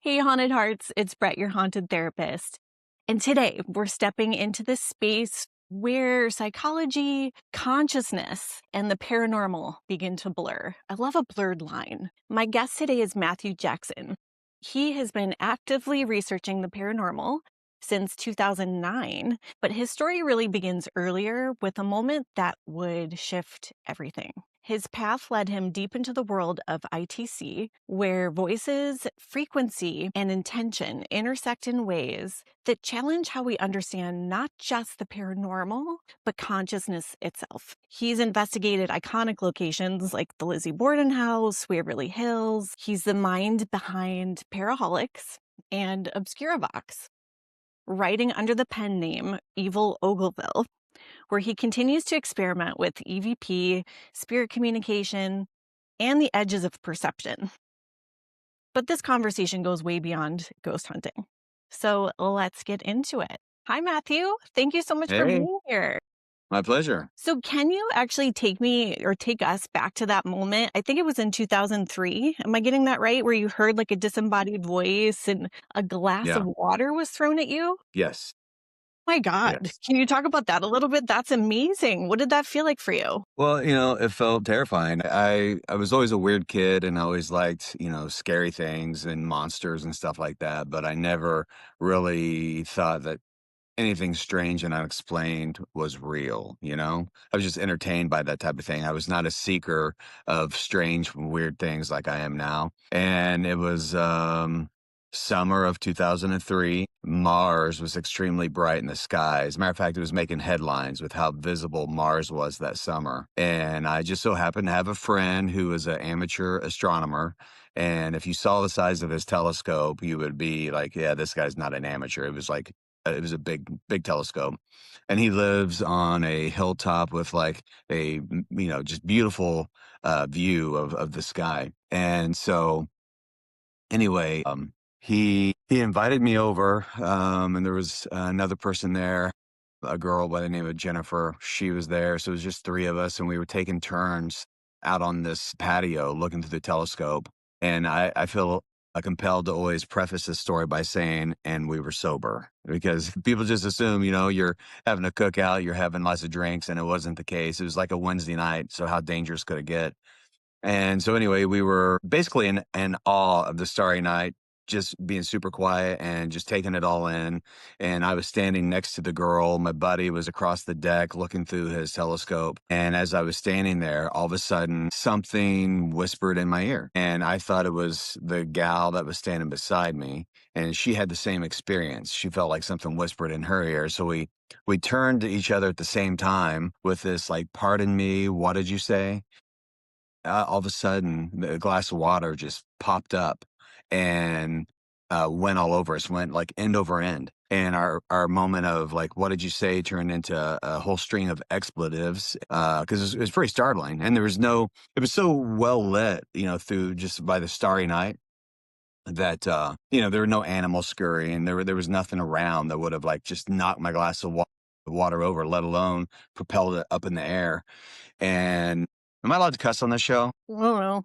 Hey, Haunted Hearts, it's Brett, your haunted therapist. And today we're stepping into this space where psychology, consciousness, and the paranormal begin to blur. I love a blurred line. My guest today is Matthew Jackson. He has been actively researching the paranormal since 2009, but his story really begins earlier with a moment that would shift everything. His path led him deep into the world of ITC, where voices, frequency, and intention intersect in ways that challenge how we understand not just the paranormal, but consciousness itself. He's investigated iconic locations like the Lizzie Borden House, Waverly Hills. He's the mind behind Paraholics and Obscura Vox, writing under the pen name Evil Ogleville, where he continues to experiment with EVP, spirit communication, and the edges of perception. But this conversation goes way beyond ghost hunting. So let's get into it. Hi, Matthew. Thank you so much for Hey, being here. my pleasure. So can you actually take me or take us back to that moment? I think it was in 2003. Am I getting that right? Where you heard like a disembodied voice and a glass of Yeah. water was thrown at you? Yes. My God. Yes. Can you talk about that a little bit? That's amazing. What did that feel like for you? Well, it felt terrifying. I was always a weird kid and I always liked, scary things and monsters and stuff like that, but I never really thought that anything strange and unexplained was real. I was just entertained by that type of thing. I was not a seeker of strange, weird things like I am now. And it was summer of 2003. Mars was extremely bright in the sky. As a matter of fact, it was making headlines with how visible Mars was that summer. And I just so happened to have a friend who was an amateur astronomer. And if you saw the size of his telescope, you would be like, yeah, this guy's not an amateur. It was a big, big telescope. And he lives on a hilltop with like just beautiful view of the sky. And so anyway, he invited me over, and there was another person there, a girl by the name of Jennifer. She was there. So it was just three of us, and we were taking turns out on this patio looking through the telescope. And I feel compelled to always preface this story by saying, and we were sober, because people just assume, you're having a cookout, you're having lots of drinks, and it wasn't the case. It was like a Wednesday night. So how dangerous could it get? And so anyway, we were basically in awe of the starry night, just being super quiet and just taking it all in. And I was standing next to the girl. My buddy was across the deck looking through his telescope. And as I was standing there, all of a sudden something whispered in my ear. And I thought it was the gal that was standing beside me. And she had the same experience. She felt like something whispered in her ear. So we turned to each other at the same time with this like, pardon me, what did you say? All of a sudden, the glass of water just popped up and went all over us, went like end over end. And our moment of like, what did you say, turned into a whole string of expletives because it was pretty startling. And it was so well lit, through just by the starry night that, there were no animals scurrying. There was nothing around that would have like just knocked my glass of water over, let alone propelled it up in the air. And am I allowed to cuss on this show? I don't know.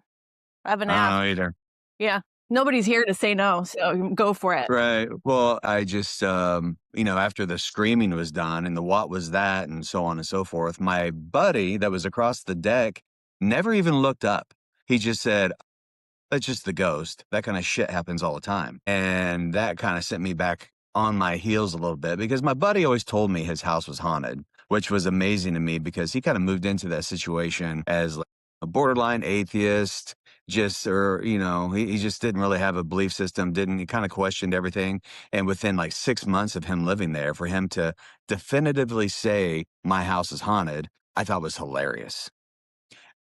I haven't I don't asked. know either. Yeah. Nobody's here to say no, so go for it. Right. Well, I just, after the screaming was done and the what was that and so on and so forth, my buddy that was across the deck never even looked up. He just said, that's just the ghost. That kind of shit happens all the time. And that kind of sent me back on my heels a little bit because my buddy always told me his house was haunted, which was amazing to me because he kind of moved into that situation as like a borderline atheist, he just didn't really have a belief system, he kind of questioned everything. And within like 6 months of him living there, for him to definitively say my house is haunted, I thought was hilarious.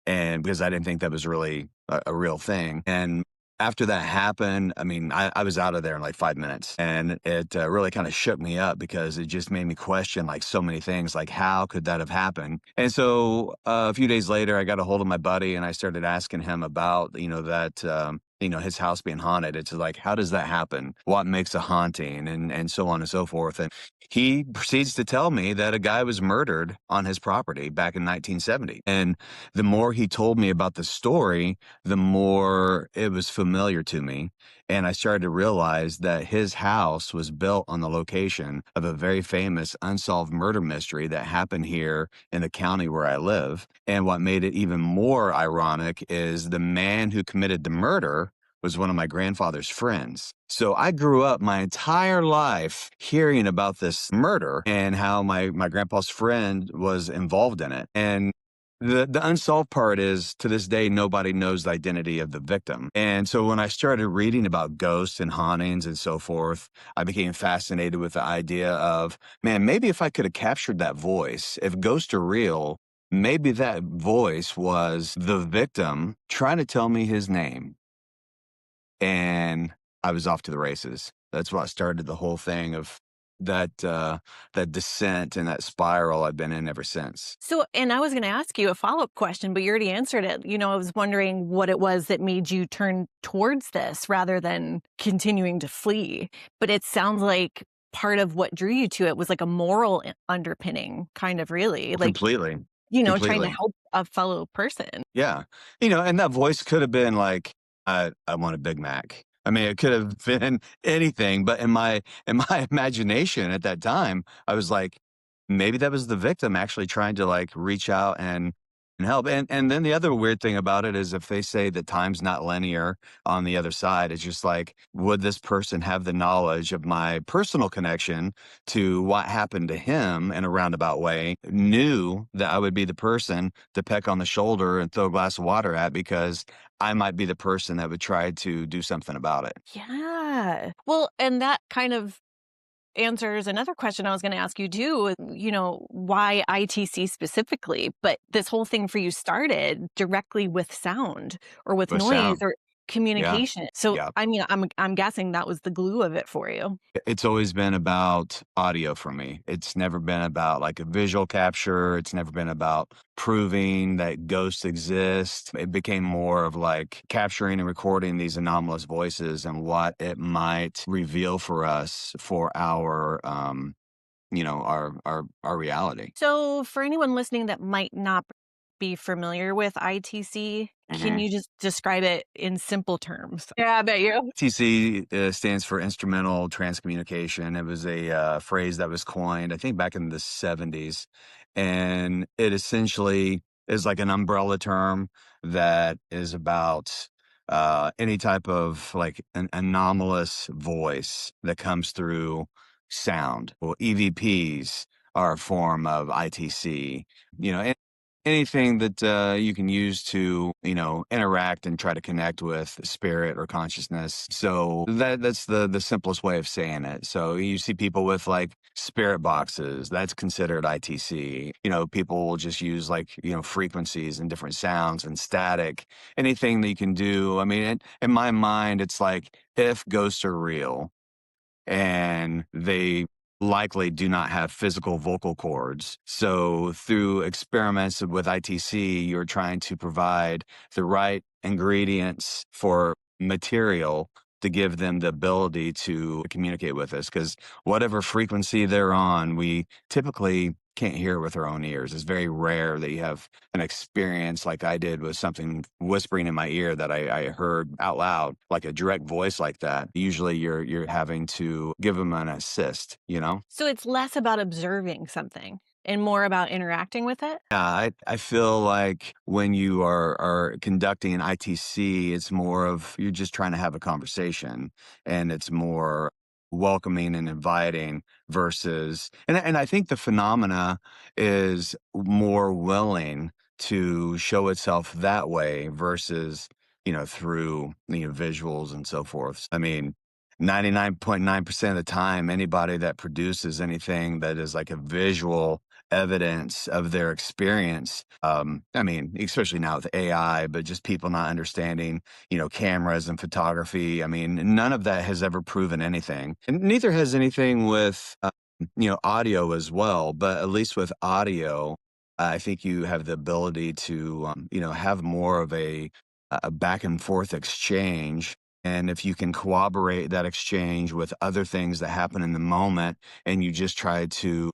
And because I didn't think that was really a real thing. And after that happened, I mean, I was out of there in like 5 minutes, and it really kind of shook me up because it just made me question like so many things, like how could that have happened? And so a few days later, I got a hold of my buddy and I started asking him about, his house being haunted. It's like, how does that happen? What makes a haunting? And so on and so forth. And he proceeds to tell me that a guy was murdered on his property back in 1970. And the more he told me about the story, the more it was familiar to me. And I started to realize that his house was built on the location of a very famous unsolved murder mystery that happened here in the county where I live. And what made it even more ironic is the man who committed the murder was one of my grandfather's friends. So I grew up my entire life hearing about this murder and how my grandpa's friend was involved in it. And the unsolved part is, to this day, nobody knows the identity of the victim. And so when I started reading about ghosts and hauntings and so forth, I became fascinated with the idea of, man, maybe if I could have captured that voice, if ghosts are real, maybe that voice was the victim trying to tell me his name. And I was off to the races. That's what started the whole thing of that descent and that spiral I've been in ever since. So, and I was going to ask you a follow-up question, but you already answered it. I was wondering what it was that made you turn towards this rather than continuing to flee. But it sounds like part of what drew you to it was like a moral underpinning, kind of really, like, Completely, trying to completely. help a fellow person. Yeah. And that voice could have been like, I want a Big Mac. I mean, it could have been anything, but in my imagination at that time, I was like, maybe that was the victim actually trying to like reach out and help. And then the other weird thing about it is if they say that time's not linear on the other side, it's just like, would this person have the knowledge of my personal connection to what happened to him in a roundabout way, knew that I would be the person to peck on the shoulder and throw a glass of water at because I might be the person that would try to do something about it. Yeah. Well, and that kind of answers another question I was going to ask you too, why ITC specifically, but this whole thing for you started directly with sound or with With noise sound. or Yeah. communication. So, Yeah. I mean, I'm guessing that was the glue of it for you. It's always been about audio for me. It's never been about like a visual capture. It's never been about proving that ghosts exist. It became more of like capturing and recording these anomalous voices and what it might reveal for us for our reality. So, for anyone listening that might not be familiar with ITC, can Mhm. you just describe it in simple terms? Yeah, I bet you. TC stands for instrumental transcommunication. It was a phrase that was coined, I think, back in the 70s. And it essentially is like an umbrella term that is about any type of like an anomalous voice that comes through sound. Well, EVPs are a form of ITC. Anything that you can use to interact and try to connect with spirit or consciousness. So that's the simplest way of saying it. So you see people with like spirit boxes, that's considered ITC. People will just use like frequencies and different sounds and static, anything that you can do. I mean, in my mind, it's like, if ghosts are real and they likely do not have physical vocal cords. So, through experiments with ITC, you're trying to provide the right ingredients for material to give them the ability to communicate with us. Because whatever frequency they're on, we typically can't hear with our own ears. It's very rare that you have an experience like I did with something whispering in my ear that I heard out loud, like a direct voice like that. Usually you're having to give them an assist. So, it's less about observing something and more about interacting with it? Yeah, I feel like when you are conducting an ITC, it's more of you're just trying to have a conversation, and it's more welcoming and inviting versus and I think the phenomena is more willing to show itself that way versus through visuals and so forth. I mean, 99.9% of the time, anybody that produces anything that is like a visual evidence of their experience. I mean, especially now with AI, but just people not understanding, cameras and photography. I mean, none of that has ever proven anything. And neither has anything with, audio as well. But at least with audio, I think you have the ability to, have more of a a back and forth exchange. And if you can corroborate that exchange with other things that happen in the moment, and you just try to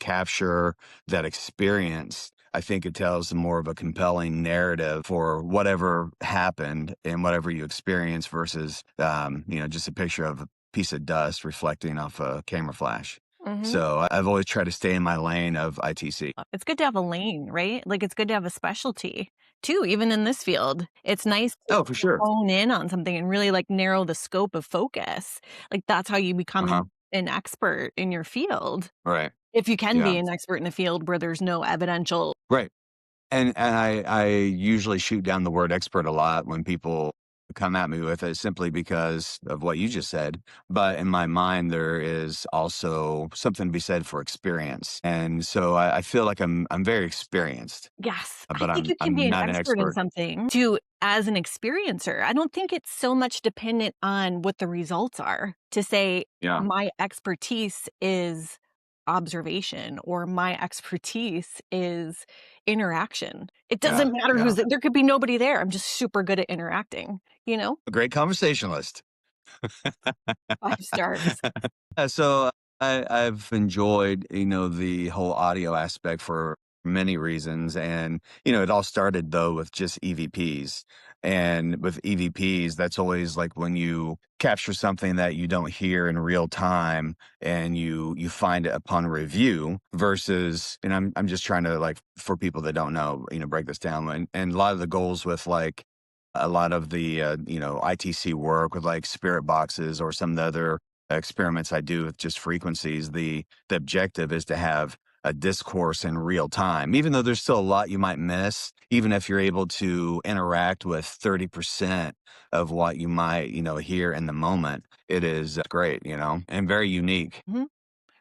capture that experience, I think it tells more of a compelling narrative for whatever happened and whatever you experience versus, just a picture of a piece of dust reflecting off a camera flash. Mhm. So I've always tried to stay in my lane of ITC. It's good to have a lane, right? Like, it's good to have a specialty too, even in this field. It's nice to Oh, for sure. hone in on something and really, like, narrow the scope of focus. Like, that's how you Uh-huh. become an expert in your field. Right. If you can Yeah. be an expert in a field where there's no evidential. Right. And I usually shoot down the word expert a lot when people come at me with it simply because of what you just said. But in my mind, there is also something to be said for experience. And so I feel like I'm very experienced, Yes, I but think you can be I'm an not an expert in expert. something to as an experiencer. I don't think it's so much dependent on what the results are to say, Yeah. "My expertise is observation," or "My expertise is interaction." It Yeah. doesn't matter Yeah. who's there could be nobody there, I'm just super good at interacting, you know? A great conversationalist. 5 stars. So I've enjoyed, the whole audio aspect for many reasons. And, it all started though with just EVPs. And with EVPs, that's always like when you capture something that you don't hear in real time and you find it upon review versus, and I'm just trying to like for people that don't know, break this down. And a lot of the goals with like a lot of the ITC work with like spirit boxes or some of the other experiments I do with just frequencies, the objective is to have a discourse in real time. Even though there's still a lot you might miss, even if you're able to interact with 30% of what you might, hear in the moment, it is great, and very unique. Mhm.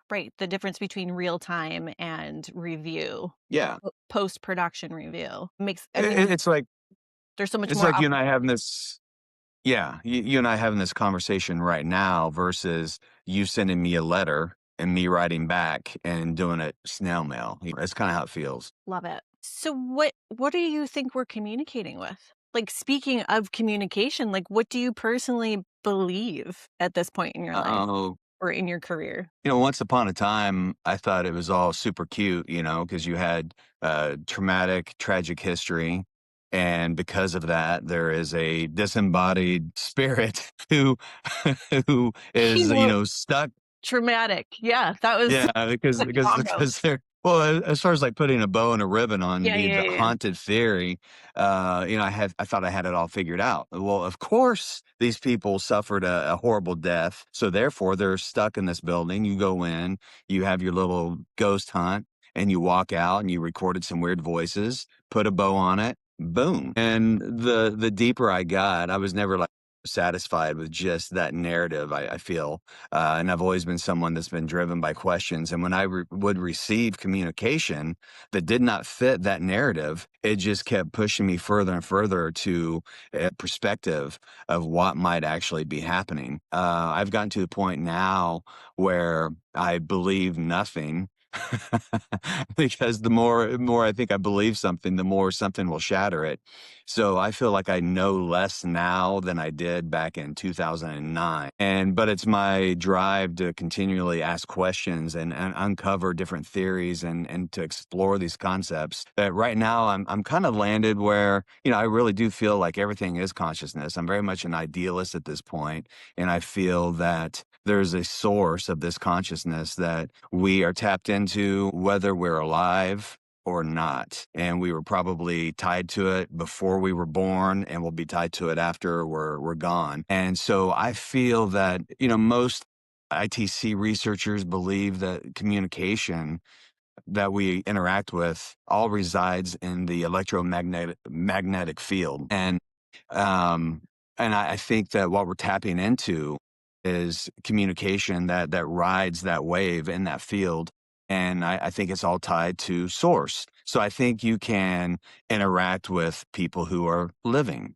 Right, the difference between real time and review, Yeah. post-production review makes I It, mean, it's like there's so much it's more like you and I opportunity. having this. Yeah, you and I having this conversation right now versus you sending me a letter and me writing back and doing it snail mail. That's kind of how it feels. Love it. So what do you think we're communicating with? Like, speaking of communication, like, what do you personally believe at this point in your life Oh, or in your career? once upon a time, I thought it was all super cute, because you had traumatic, tragic history. And because of that, there is a disembodied spirit who who is, Keyword stuck. traumatic. Yeah, that was Yeah, because the because combo. because they're well, as far as, like, putting a bow and a ribbon on Yeah, the yeah, yeah. haunted theory, I thought I had it all figured out. Well, of course, these people suffered a horrible death, so therefore, they're stuck in this building. You go in, you have your little ghost hunt, and you walk out, and you recorded some weird voices, put a bow on it, boom. And the deeper I got, I was never, like, satisfied with just that narrative, I feel. And I've always been someone that's been driven by questions. And when I would receive communication that did not fit that narrative, it just kept pushing me further and further to a perspective of what might actually be happening. I've gotten to the point now where I believe nothing. Because the more I think I believe something, the more something will shatter it. So I feel like I know less now than I did back in 2009. But it's my drive to continually ask questions and uncover different theories and to explore these concepts that right now I'm kind of landed where, I really do feel like everything is consciousness. I'm very much an idealist at this point, and I feel that there's a source of this consciousness that we are tapped into whether we're alive or not. And we were probably tied to it before we were born and we'll be tied to it after we're gone. And so I feel that, most ITC researchers believe that communication that we interact with all resides in the magnetic field. Um, and I think that what we're tapping into is communication that rides that wave in that field. And I think it's all tied to source. So I think you can interact with people who are living.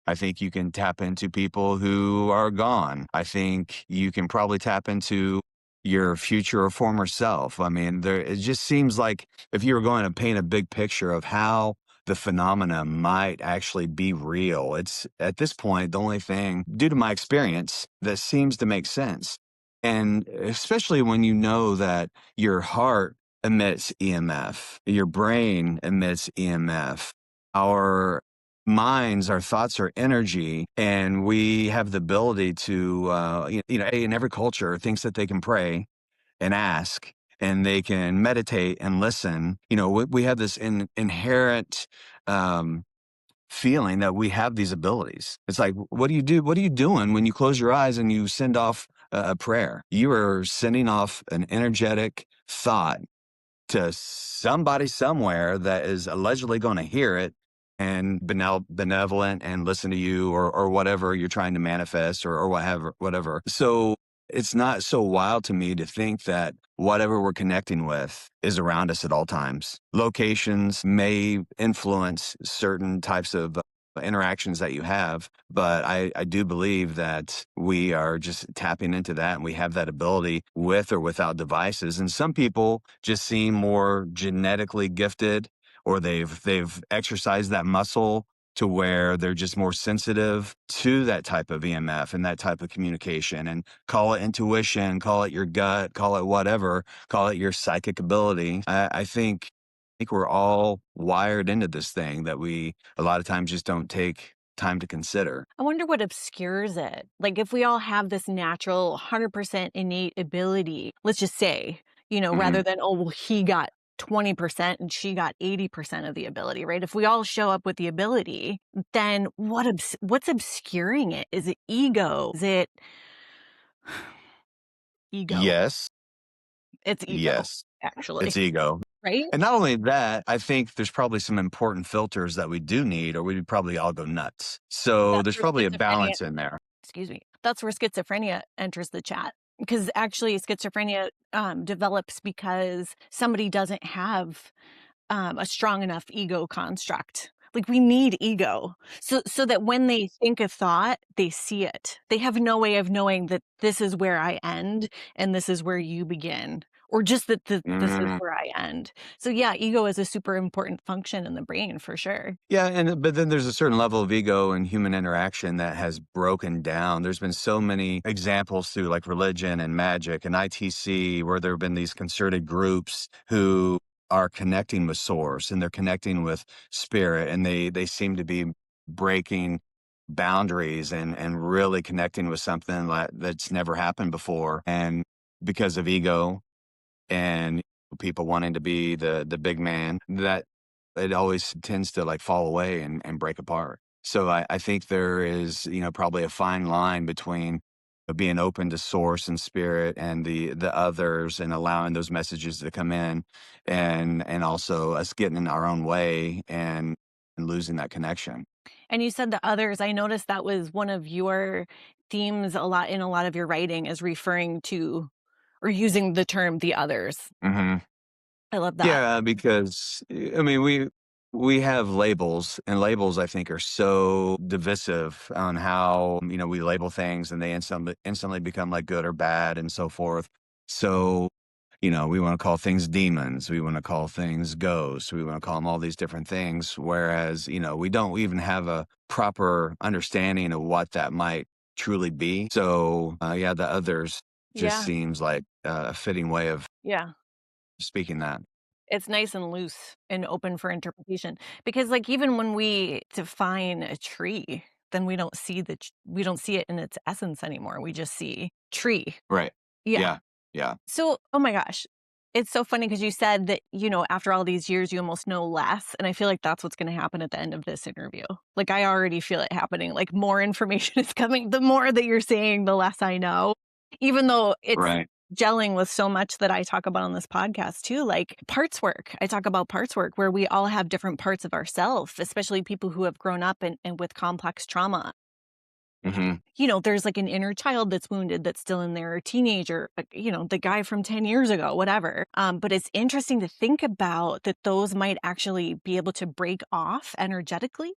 I think you can tap into people who are gone. I think you can probably tap into your future or former self. I mean, it just seems like if you were going to paint a big picture of how the phenomena might actually be real. It's at this point the only thing, due to my experience, that seems to make sense. And especially when you know that your heart emits EMF, your brain emits EMF, our minds, our thoughts are energy, and we have the ability to, in every culture thinks that they can pray and ask, and they can meditate and listen. We have this inherent um, feeling that we have these abilities. It's like, what do you do? What are you doing when you close your eyes and you send off a prayer? You are sending off an energetic thought to somebody somewhere that is allegedly going to hear it and benevolent and listen to you, or whatever you're trying to manifest, or whatever. So it's not so wild to me to think that whatever we're connecting with is around us at all times. Locations may influence certain types of interactions that you have, but I do believe that we are just tapping into that, and we have that ability with or without devices. And some people just seem more genetically gifted, or they've exercised that muscle to where they're just more sensitive to that type of EMF and that type of communication. And call it intuition, call it your gut, call it whatever, call it your psychic ability. I think we're all wired into this thing that we a lot of times just don't take time to consider. I wonder what obscures it. Like, if we all have this natural 100% innate ability, let's just say, rather Mhm. than, oh, well, he got 20% and she got 80% of the ability, right? If we all show up with the ability, then what's obscuring it? Is it ego? Is it ego? Yes, It's ego, yes, actually, it's ego. right? And not only that, I think there's probably some important filters that we do need, or we'd probably all go nuts. So That's there's where probably a schizophrenia balance in there. excuse me. That's where schizophrenia enters the chat. Because actually schizophrenia develops because somebody doesn't have a strong enough ego construct. Like, we need ego so that when they think a thought, they see it. They have no way of knowing that this is where I end and this is where you begin, or just that this is Mm. where I end. So yeah, ego is a super important function in the brain for sure. Yeah, but then there's a certain level of ego and human interaction that has broken down. There's been so many examples through like religion and magic and ITC, where there have been these concerted groups who are connecting with source, and they're connecting with spirit, and they seem to be breaking boundaries, and really connecting with something that's never happened before. And because of ego and people wanting to be the big man, that it always tends to like fall away and break apart. So I think there is, probably a fine line between being open to source and spirit and the others, and allowing those messages to come in, and also us getting in our own way, and losing that connection. And you said the others. I noticed that was one of your themes a lot in a lot of your writing, is referring to or using the term the others. Mhm. I love that. Yeah, because I mean, we have labels, and labels I think are so divisive on how we label things, and they instantly become like good or bad and so forth. So we want to call things demons, we want to call things ghosts, we want to call them all these different things. Whereas we don't even have a proper understanding of what that might truly be. So yeah, the others just Yeah, seems like a fitting way of yeah. speaking that. It's nice and loose and open for interpretation, because, like, even when we define a tree, then we don't see it in its essence anymore. We just see tree. Right. Yeah. Yeah. Yeah. So, oh my gosh, it's so funny because you said that, after all these years, you almost know less. And I feel like that's what's going to happen at the end of this interview. Like, I already feel it happening. Like, more information is coming. The more that you're saying, the less I know, even though it's Right. gelling with so much that I talk about on this podcast too, like parts work. I talk about parts work where we all have different parts of ourselves, especially people who have grown up and with complex trauma. Mhm. There's like an inner child that's wounded that's still in there, or teenager, the guy from 10 years ago, whatever. But it's interesting to think about that those might actually be able to break off energetically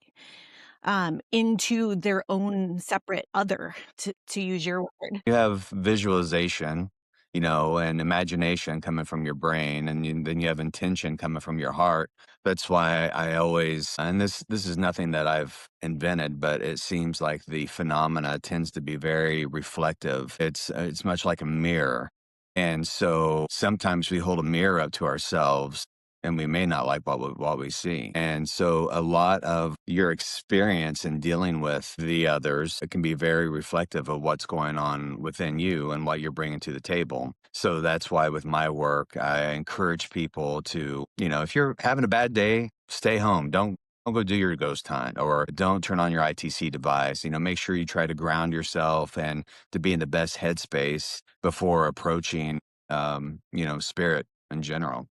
into their own separate other, to use your word. You have visualization, and imagination coming from your brain, and then you have intention coming from your heart. That's why I always, and this is nothing that I've invented, but it seems like the phenomena tends to be very reflective. It's much like a mirror. And so sometimes we hold a mirror up to ourselves and we may not like what we see. And so a lot of your experience in dealing with the others, it can be very reflective of what's going on within you and what you're bringing to the table. So that's why with my work, I encourage people to, if you're having a bad day, stay home. Don't go do your ghost hunt or don't turn on your ITC device. Make sure you try to ground yourself and to be in the best headspace before approaching, spirit in general,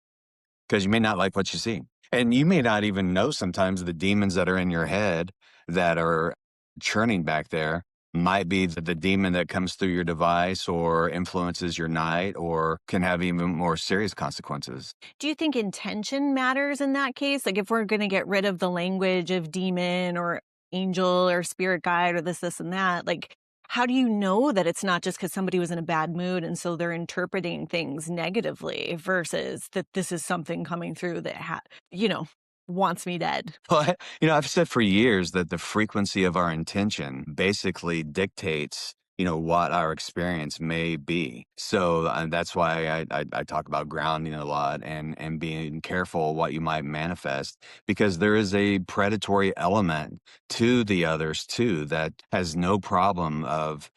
because you may not like what you see. And you may not even know sometimes the demons that are in your head that are churning back there might be the demon that comes through your device or influences your night or can have even more serious consequences. Do you think intention matters in that case? Like, if we're going to get rid of the language of demon or angel or spirit guide or this, and that, like, how do you know that it's not just because somebody was in a bad mood and so they're interpreting things negatively versus that this is something coming through that, you know, wants me dead? Well, I've said for years that the frequency of our intention basically dictates, what our experience may be. So that's why I talk about grounding a lot and being careful what you might manifest, because there is a predatory element to the others too that has no problem of,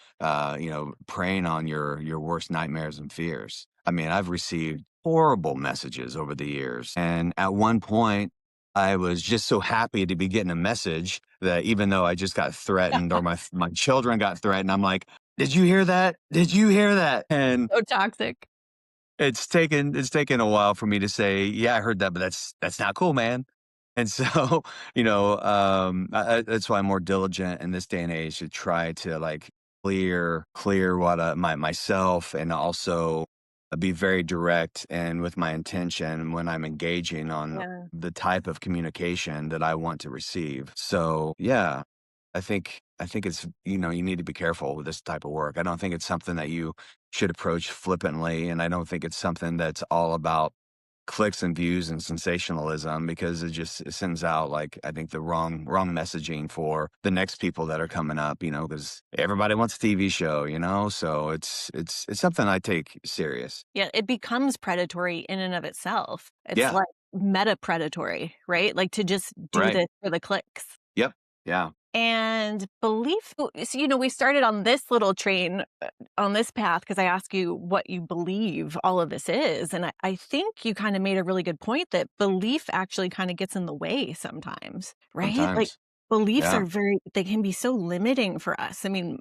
preying on your worst nightmares and fears. I mean, I've received horrible messages over the years, and at one point I was just so happy to be getting a message that even though I just got threatened or my children got threatened, I'm like, "Did you hear that? Did you hear that?" And So toxic. it's taken a while for me to say, "Yeah, I heard that, but that's not cool, man." And so, that's why I'm more diligent in this day and age to try to like clear what myself, and also be very direct and with my intention when I'm engaging on Yeah. the type of communication that I want to receive. So, yeah, I think it's, you need to be careful with this type of work. I don't think it's something that you should approach flippantly, and I don't think it's something that's all about clicks and views and sensationalism, because it sends out, like, I think the wrong messaging for the next people that are coming up, because everybody wants a TV show, so it's something I take serious. Yeah, it becomes predatory in and of itself. It's Yeah, like meta predatory, right? Like to just do right. this for the clicks. Yep. Yeah. And belief, so, we started on this little train, on this path, because I asked you what you believe all of this is. And I think you kind of made a really good point that belief actually kind of gets in the way sometimes, right? Like Sometimes. beliefs Yeah. are they can be so limiting for us. I mean,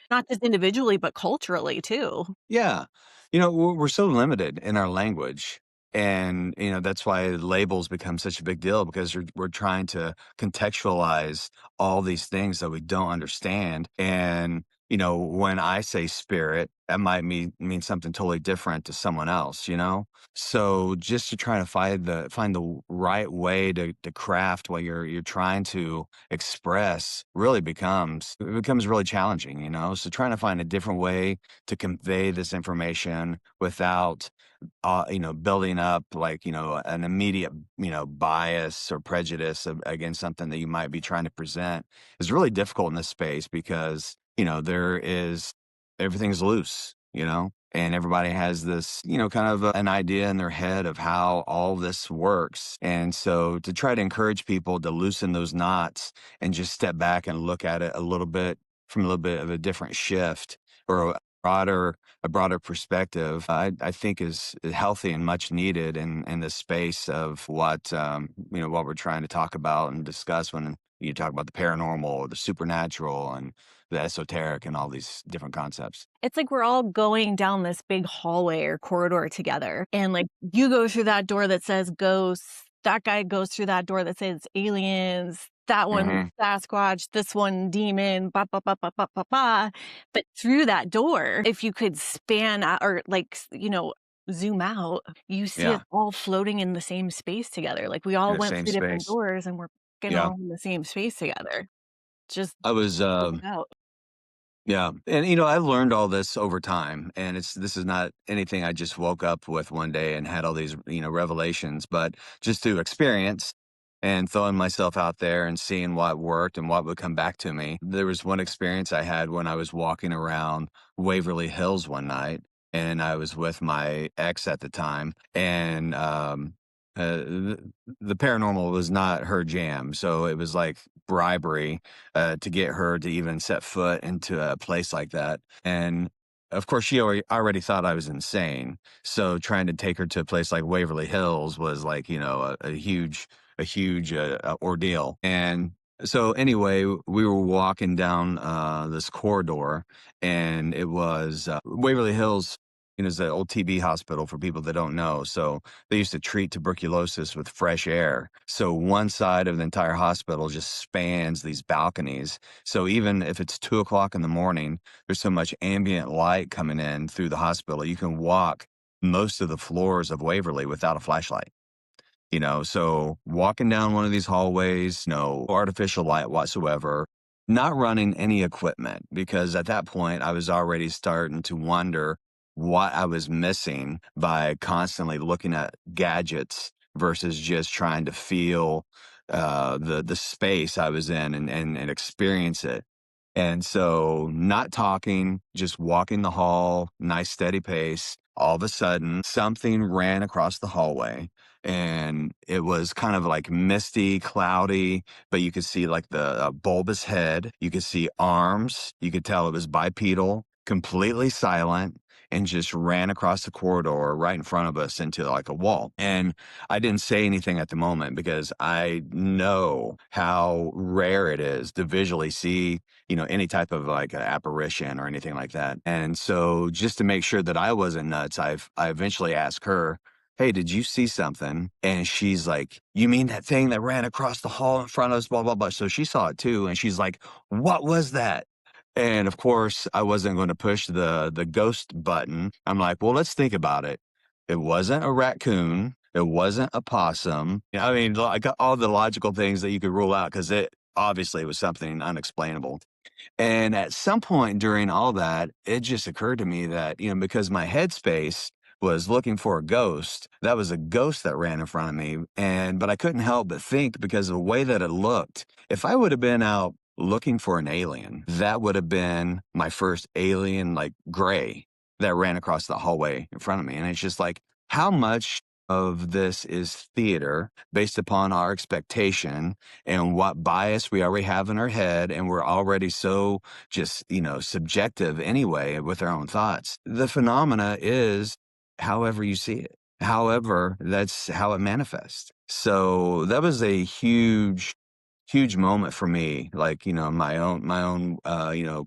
not just individually, but culturally too. Yeah. We're so limited in our language. And, that's why labels become such a big deal, because we're trying to contextualize all these things that we don't understand. And, when I say spirit, that might mean something totally different to someone else, So just to try to find the right way to craft what you're trying to express really becomes really challenging, So trying to find a different way to convey this information without, building up like, an immediate, bias or prejudice against something that you might be trying to present is really difficult in this space, because, everything's loose, and everybody has this, kind of an idea in their head of how all this works. And so to try to encourage people to loosen those knots and just step back and look at it a little bit from a little bit of a different shift, or broader perspective, I think is healthy and much needed in the space of what we're trying to talk about and discuss when you talk about the paranormal or the supernatural and the esoteric and all these different concepts. It's like we're all going down this big hallway or corridor together. And like you go through that door that says ghosts, that guy goes through that door that says aliens, that one Hmm. Sasquatch, this one demon, ba ba ba ba ba ba ba. But through that door, if you could span out or like, zoom out, you see us Yeah, all floating in the same space together. Like we in all the went same through different space. doors and we're fucking Yeah, all in the same space together. Just I was. out. Yeah, and I learned all this over time, and this is not anything I just woke up with one day and had all these revelations, but just through experience. and throwing myself out there and seeing what worked and what would come back to me. There was one experience I had when I was walking around Waverly Hills one night, and I was with my ex at the time, and the paranormal was not her jam. So it was like bribery to get her to even set foot into a place like that. And of course, she already thought I was insane. So trying to take her to a place like Waverly Hills was like, a huge ordeal. And so anyway, we were walking down this corridor, and it was Waverly Hills. Is the old TB hospital for people that don't know. So they used to treat tuberculosis with fresh air. So one side of the entire hospital just spans these balconies. So even if it's 2 o'clock in the morning, there's so much ambient light coming in through the hospital. You can walk most of the floors of Waverly without a flashlight. So walking down one of these hallways, no artificial light whatsoever, not running any equipment, because at that point I was already starting to wonder what I was missing by constantly looking at gadgets versus just trying to feel the space I was in, and experience it. And so, not talking, just walking the hall, nice steady pace. All of a sudden, something ran across the hallway, and it was kind of like misty, cloudy, but you could see like the bulbous head. You could see arms. You could tell it was bipedal, completely silent, and just ran across the corridor right in front of us into like a wall. And I didn't say anything at the moment because I know how rare it is to visually see any type of like a apparition or anything like that. And so just to make sure that I wasn't nuts, I eventually asked her, "Hey, did you see something?" And she's like, "You mean that thing that ran across the hall in front of us, blah, blah, blah." So she saw it too. And she's like, "What was that?" And of course, I wasn't going to push the ghost button. I'm like, "Well, let's think about it. It wasn't a raccoon. It wasn't a possum." I mean, I got all the logical things that you could rule out because it obviously was something unexplainable. And at some point during all that, it just occurred to me that, because my headspace was looking for a ghost, that was a ghost that ran in front of me. But I couldn't help but think, because of the way that it looked, if I would have been out looking for an alien, that would have been my first alien, like gray, that ran across the hallway in front of me. And it's just like, how much of this is theater based upon our expectation and what bias we already have in our head, and we're already so just subjective anyway with our own thoughts. The phenomena is however you see it, however that's how it manifests. So that was a huge moment for me, like my own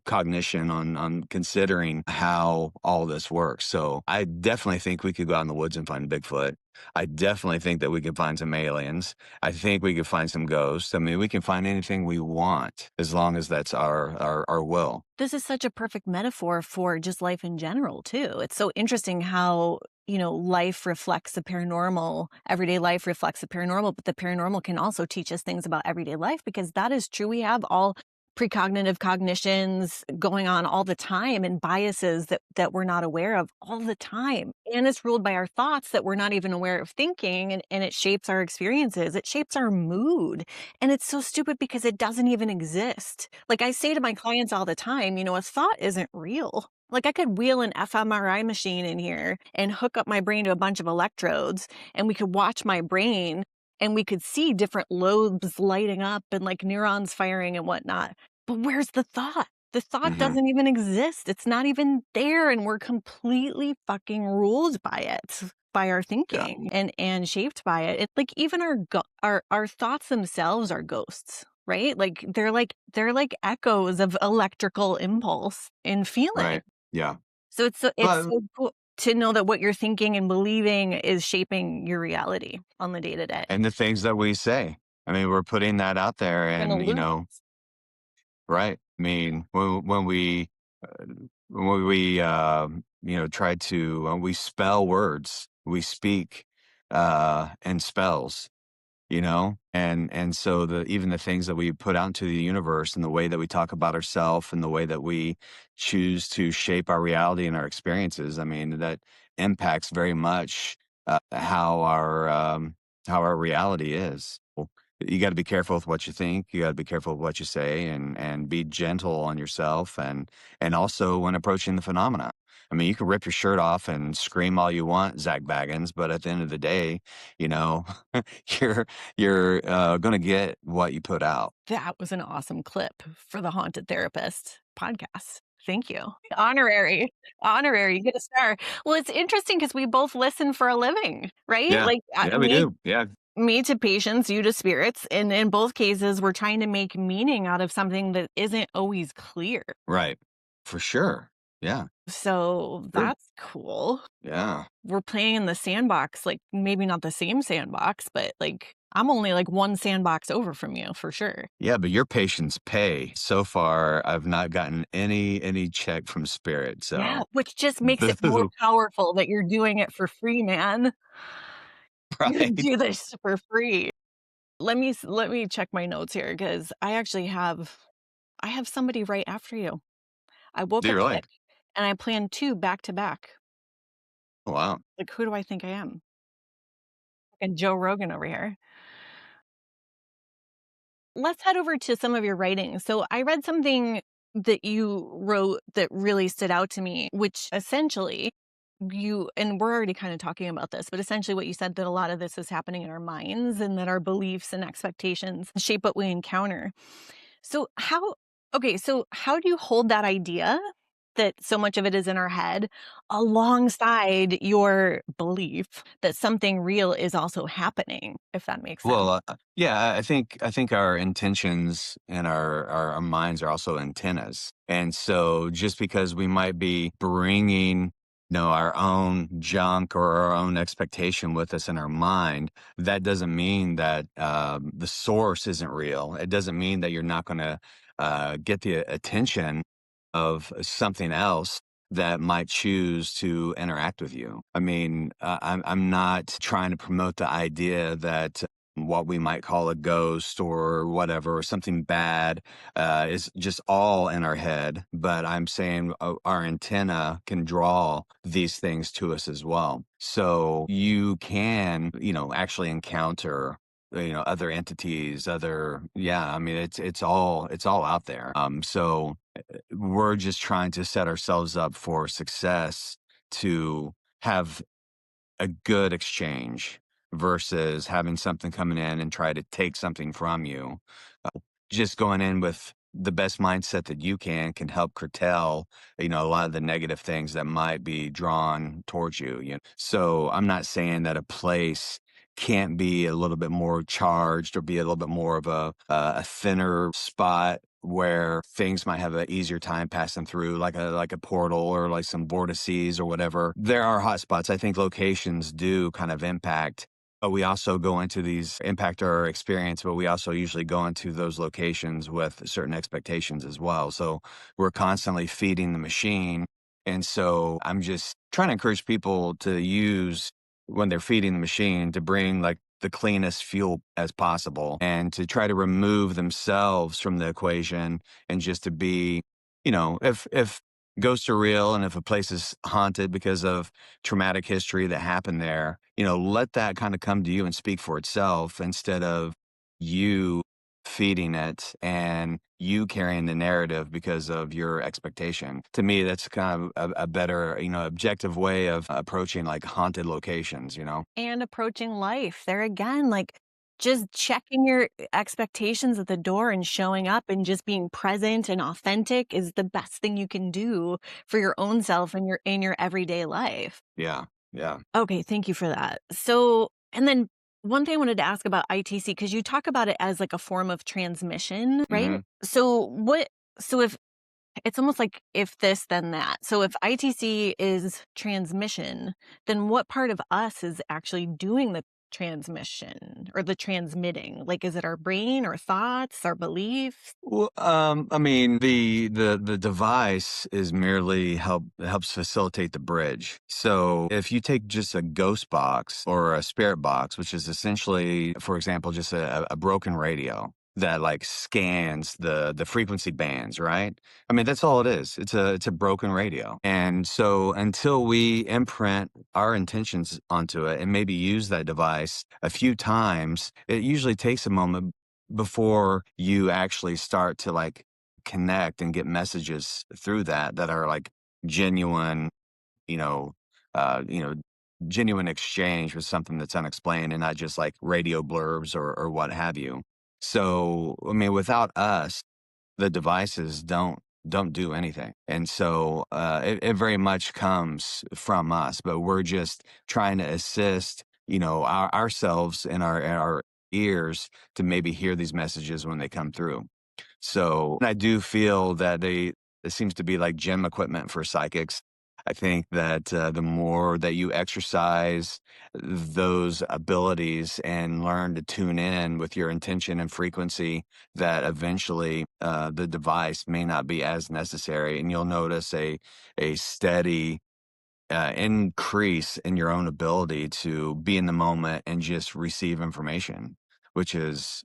cognition on considering how all this works. So I definitely think we could go out in the woods and find Bigfoot. I definitely think that we could find some aliens. I think we could find some ghosts. I mean, we can find anything we want as long as that's our will. This is such a perfect metaphor for just life in general, too. It's so interesting how, life reflects the paranormal, everyday life reflects the paranormal, but the paranormal can also teach us things about everyday life, because that is true. We have all precognitive cognitions going on all the time, and biases that we're not aware of all the time. And it's ruled by our thoughts that we're not even aware of thinking, and it shapes our experiences. It shapes our mood. And it's so stupid because it doesn't even exist. Like I say to my clients all the time, a thought isn't real. Like I could wheel an fMRI machine in here and hook up my brain to a bunch of electrodes, and we could watch my brain, and we could see different lobes lighting up and like neurons firing and whatnot. But where's the thought? The thought Hmm. doesn't even exist. It's not even there, and we're completely fucking ruled by it, by our Yeah. thinking, and shaped by it. It's like even our thoughts themselves are ghosts, right? Like they're like echoes of electrical impulse and feeling. Right. Yeah. So it's But so cool to know that what you're thinking and believing is shaping your reality on the day to day. and the things that we say. I mean, we're putting that out there, In a and loop. right. I mean, uh, try to, we spell words, we speak, in spells, and so even the things that we put out into the universe, and the way that we talk about ourselves, and the way that we choose to shape our reality and our experiences, I mean, that impacts very much, how our reality is. you got to be careful with what you think. You got to be careful with what you say, and be gentle on yourself, and also when approaching the phenomena. I mean, you can rip your shirt off and scream all you want, Zach Baggins, but at the end of the day, you know, you're you're going to get what you put out. That was an awesome clip for the Haunted Therapist podcast. Thank you. Honorary. Honorary, you get a star. Well, it's interesting because we both listen for a living, right? Yeah, Like, yeah, we me do. Yeah, me to patients, you to spirits, and in both cases, we're trying to make meaning out of something that isn't always clear. right, for sure. Yeah, So, true. that's cool. Yeah. We're playing in the sandbox, like, maybe not the same sandbox, but, like, I'm only, like, 1 sandbox over from you for sure. Yeah, but your patients pay. So far, I've not gotten any check from Spirit, Yeah, so which just makes it more boo, powerful that you're doing it for free, man. You right? do this for free. Let me check my notes here because I have somebody right after you. I woke Do you up really? sick, and I planned 2 back to back. Wow. Like, who do I think I am? Fucking Joe Rogan over here. Let's head over to some of your writing. So I read something that you wrote that really stood out to me, which essentially you and we're already kind of talking about this, but essentially what you said that a lot of this is happening in our minds and that our beliefs and expectations shape what we encounter. So how do you hold that idea that so much of it is in our head alongside your belief that something real is also happening, if that makes sense? Well, yeah, I think our intentions and our minds are also antennas, and so just because we might be bringing, our own junk or our own expectation with us in our mind, that doesn't mean that the source isn't real. It doesn't mean that you're not going to get the attention of something else that might choose to interact with you. I mean, I'm not trying to promote the idea that what we might call a ghost or whatever, or something bad, is just all in our head. But I'm saying our antenna can draw these things to us as well. So you can, actually encounter, other entities, yeah, I mean, it's all out there. So we're just trying to set ourselves up for success to have a good exchange versus having something coming in and try to take something from you. Just going in with the best mindset that you can help curtail, a lot of the negative things that might be drawn towards you. So I'm not saying that a place can't be a little bit more charged or be a little bit more of a thinner spot where things might have an easier time passing through, like a portal or like some vortices or whatever. There are hot spots. I think locations do kind of impact, but we also go into these impact our experience, but we also usually go into those locations with certain expectations as well. So we're constantly feeding the machine. And so I'm just trying to encourage people to use, when they're feeding the machine, to bring like the cleanest fuel as possible and to try to remove themselves from the equation, and just to be, if ghosts are real and if a place is haunted because of traumatic history that happened there, let that kind of come to you and speak for itself, instead of you feeding it and you carrying the narrative because of your expectation. To me, that's kind of a better, objective way of approaching like haunted locations. And approaching life. There again, like, just checking your expectations at the door and showing up and just being present and authentic is the best thing you can do for your own self and your in your everyday life. Yeah. Yeah. Okay, thank you for that. So, and then one thing I wanted to ask about ITC, because you talk about it as like a form of transmission, right? Hmm. So if it's almost like if this, then that. So if ITC is transmission, then what part of us is actually doing the transmission or the transmitting? Like, is it our brain, our thoughts, our beliefs? Well, I mean, the device is merely helps facilitate the bridge. So if you take just a ghost box or a spirit box, which is essentially, for example, just a broken radio, that like scans the frequency bands, right? I mean, that's all it is. It's a broken radio. And so until we imprint our intentions onto it and maybe use that device a few times, it usually takes a moment before you actually start to like connect and get messages through that are like genuine, you know, you know, genuine exchange with something that's unexplained and not just like radio blurbs or what have you. So, I mean, without us, the devices don't do anything. And so it very much comes from us, but we're just trying to assist, ourselves and our ears to maybe hear these messages when they come through. So I do feel that it seems to be like gym equipment for psychics. I think that the more that you exercise those abilities and learn to tune in with your intention and frequency, that eventually the device may not be as necessary, and you'll notice a steady increase in your own ability to be in the moment and just receive information, which is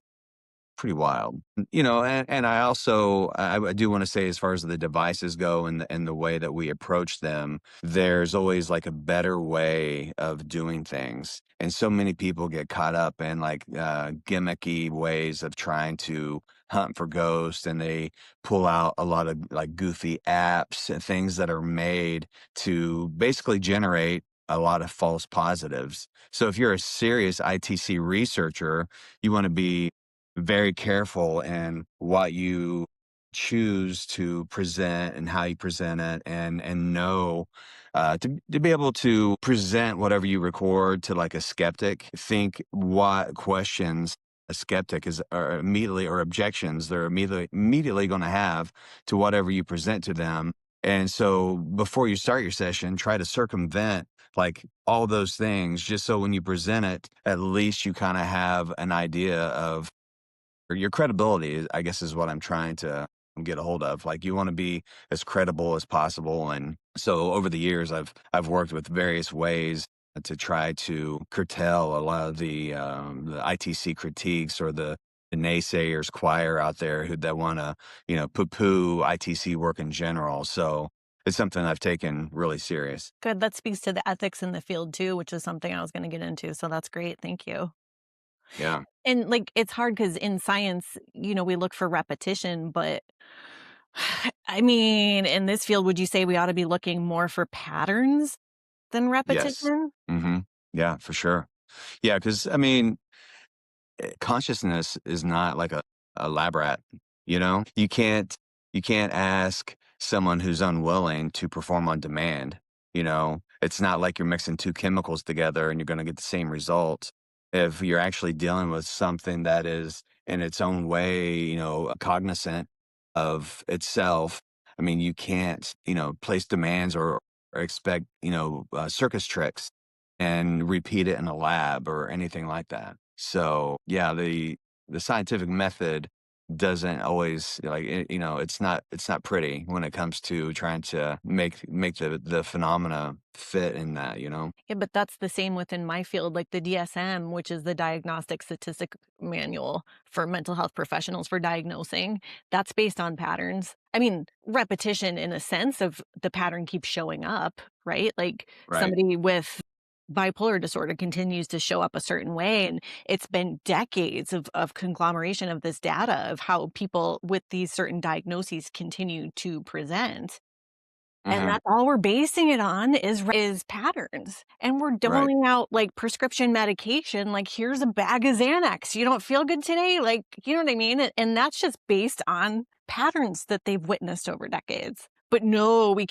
pretty wild. And I also I do want to say as far as the devices go and the way that we approach them, there's always like a better way of doing things. And so many people get caught up in like gimmicky ways of trying to hunt for ghosts, and they pull out a lot of like goofy apps and things that are made to basically generate a lot of false positives. So if you're a serious ITC researcher, you want to be very careful in what you choose to present and how you present it, and know to be able to present whatever you record to like a skeptic. Think what questions a skeptic is or immediately, or objections they're immediately going to have to whatever you present to them. And so before you start your session, try to circumvent like all those things, just so when you present it, at least you kind of have an idea of, or your credibility, I guess, is what I'm trying to get a hold of. Like, you want to be as credible as possible. And so over the years, I've worked with various ways to try to curtail a lot of the ITC critiques, or the naysayers choir out there that want to, poo-poo ITC work in general. So it's something I've taken really serious. Good. That speaks to the ethics in the field too, which is something I was going to get into. So that's great. Thank you. Yeah. And like, it's hard because in science, we look for repetition, but I mean, in this field, would you say we ought to be looking more for patterns than Yes. repetition? Hmm. Yeah, for sure. Yeah, because I mean, consciousness is not like a lab rat. You can't ask someone who's unwilling to perform on demand. It's not like you're mixing two chemicals together and you're going to get the same results. If you're actually dealing with something that is in its own way, cognizant of itself, I mean, you can't, place demands, or expect, circus tricks and repeat it in a lab or anything like that. So yeah, the scientific method doesn't always like it's not pretty when it comes to trying to make the phenomena fit in that. Yeah, but that's the same within my field, like the DSM, which is the Diagnostic Statistic Manual for mental health professionals for diagnosing. That's based on patterns. I mean, repetition in a sense of the pattern keeps showing up, right? Like Right. somebody with bipolar disorder continues to show up a certain way. And it's been decades of conglomeration of this data of how people with these certain diagnoses continue to present. And Hmm. that's all we're basing it on is patterns, and we're Right. doling out, like, prescription medication, like, "Here's a bag of Xanax, you don't feel good today?" Like, you know what I mean? And that's just based on patterns that they've witnessed over decades. But no, we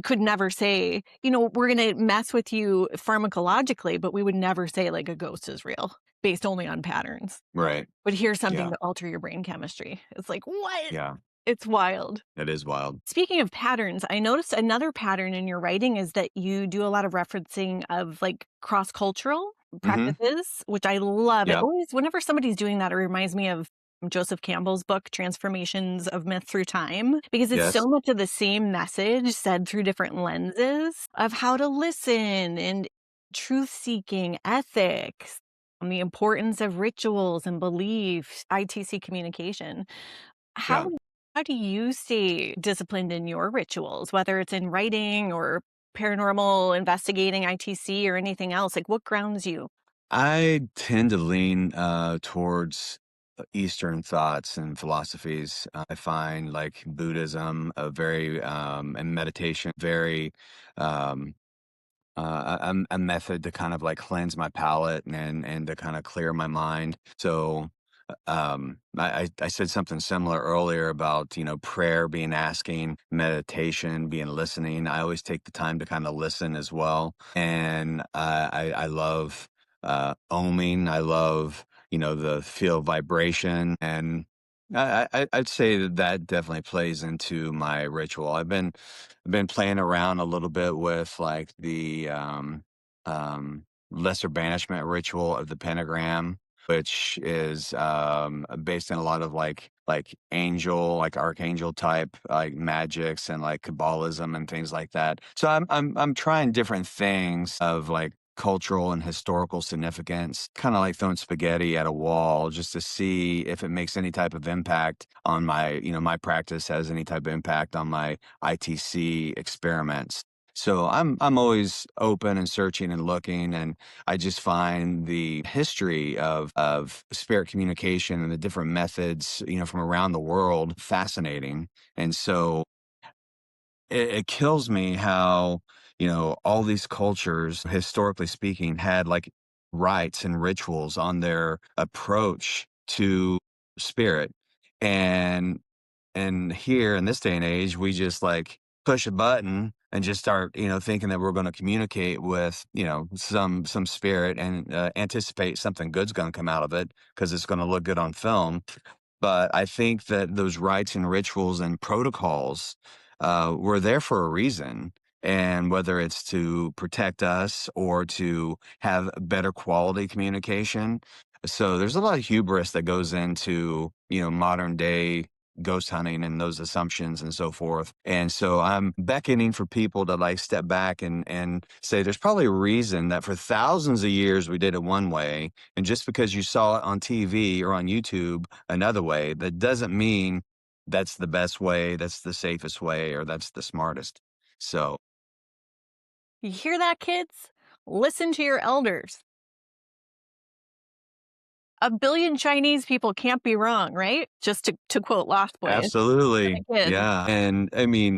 could never say, "We're gonna mess with you pharmacologically," but we would never say, like, a ghost is real based only on patterns. Right. But here's something Yeah. to alter your brain chemistry. It's like, "What?" Yeah. It's wild. That is wild. Speaking of patterns, I noticed another pattern in your writing is that you do a lot of referencing of like cross-cultural Hmm. practices, which I love. It Yeah. always, whenever somebody's doing that, it reminds me of Joseph Campbell's book, Transformations of Myth Through Time, because it's so Yes. much of the same message said through different lenses of how to listen and truth seeking, ethics. on the importance of rituals and beliefs, ITC communication. Yeah. How how do you stay disciplined in your rituals, whether it's in writing or paranormal investigating, ITC, or anything else? Like, what grounds you? I tend to lean towards Eastern thoughts and philosophies. I find like Buddhism a very and meditation very um, a method to kind of like cleanse my palate and to kind of clear my mind. So I said something similar earlier about prayer being asking, meditation being listening. I always take the time to kind of listen as well, and I love oming. I love the feel vibration, and I'd say that that definitely plays into my ritual. I've been playing around a little bit with like the lesser banishment ritual of the pentagram, which is based in a lot of like angel, like archangel type like magics and like Kabbalism and things like that. So I'm trying different things of like cultural and historical significance, kind of like throwing spaghetti at a wall just to see if it makes any type of impact on my practice, has any type of impact on my ITC experiments. So I'm always open and searching and looking, and I just find the history of spirit communication and the different methods, from around the world fascinating. And so it kills me how, all these cultures, historically speaking, had like rites and rituals on their approach to spirit. And here in this day and age, we just like push a button and just start, thinking that we're going to communicate with, some spirit and anticipate something good's going to come out of it because it's going to look good on film. But I think that those rites and rituals and protocols were there for a reason. And whether it's to protect us or to have better quality communication. So there's a lot of hubris that goes into, modern day ghost hunting and those assumptions and so forth. And so I'm beckoning for people to like step back and say there's probably a reason that for thousands of years we did it one way. And just because you saw it on TV or on YouTube another way, that doesn't mean that's the best way, that's the safest way, or that's the smartest. So You hear that, kids? Listen to your elders. A billion Chinese people can't be wrong, right? Just to quote Lost Boys to absolutely. the kids. Yeah. And I mean,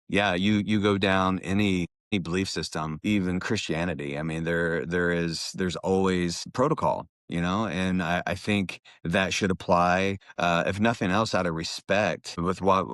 yeah, you go down any belief system, even Christianity. I mean, there's always protocol, and I think that should apply, if nothing else, out of respect with what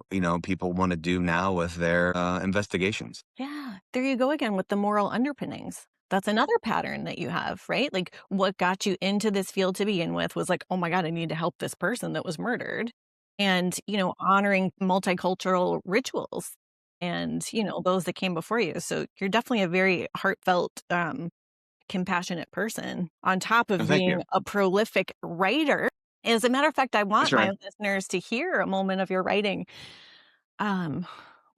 people want to do now with their investigations. Yeah, there you go again with the moral underpinnings. That's another pattern that you have, right? Like, what got you into this field to begin with was like, "Oh my god, I need to help this person that was murdered." And, honoring multicultural rituals and, those that came before you. So, you're definitely a very heartfelt, compassionate person on top of Thank you. being a prolific writer. As a matter of fact, I That's want my right. listeners to hear a moment of your writing. Um,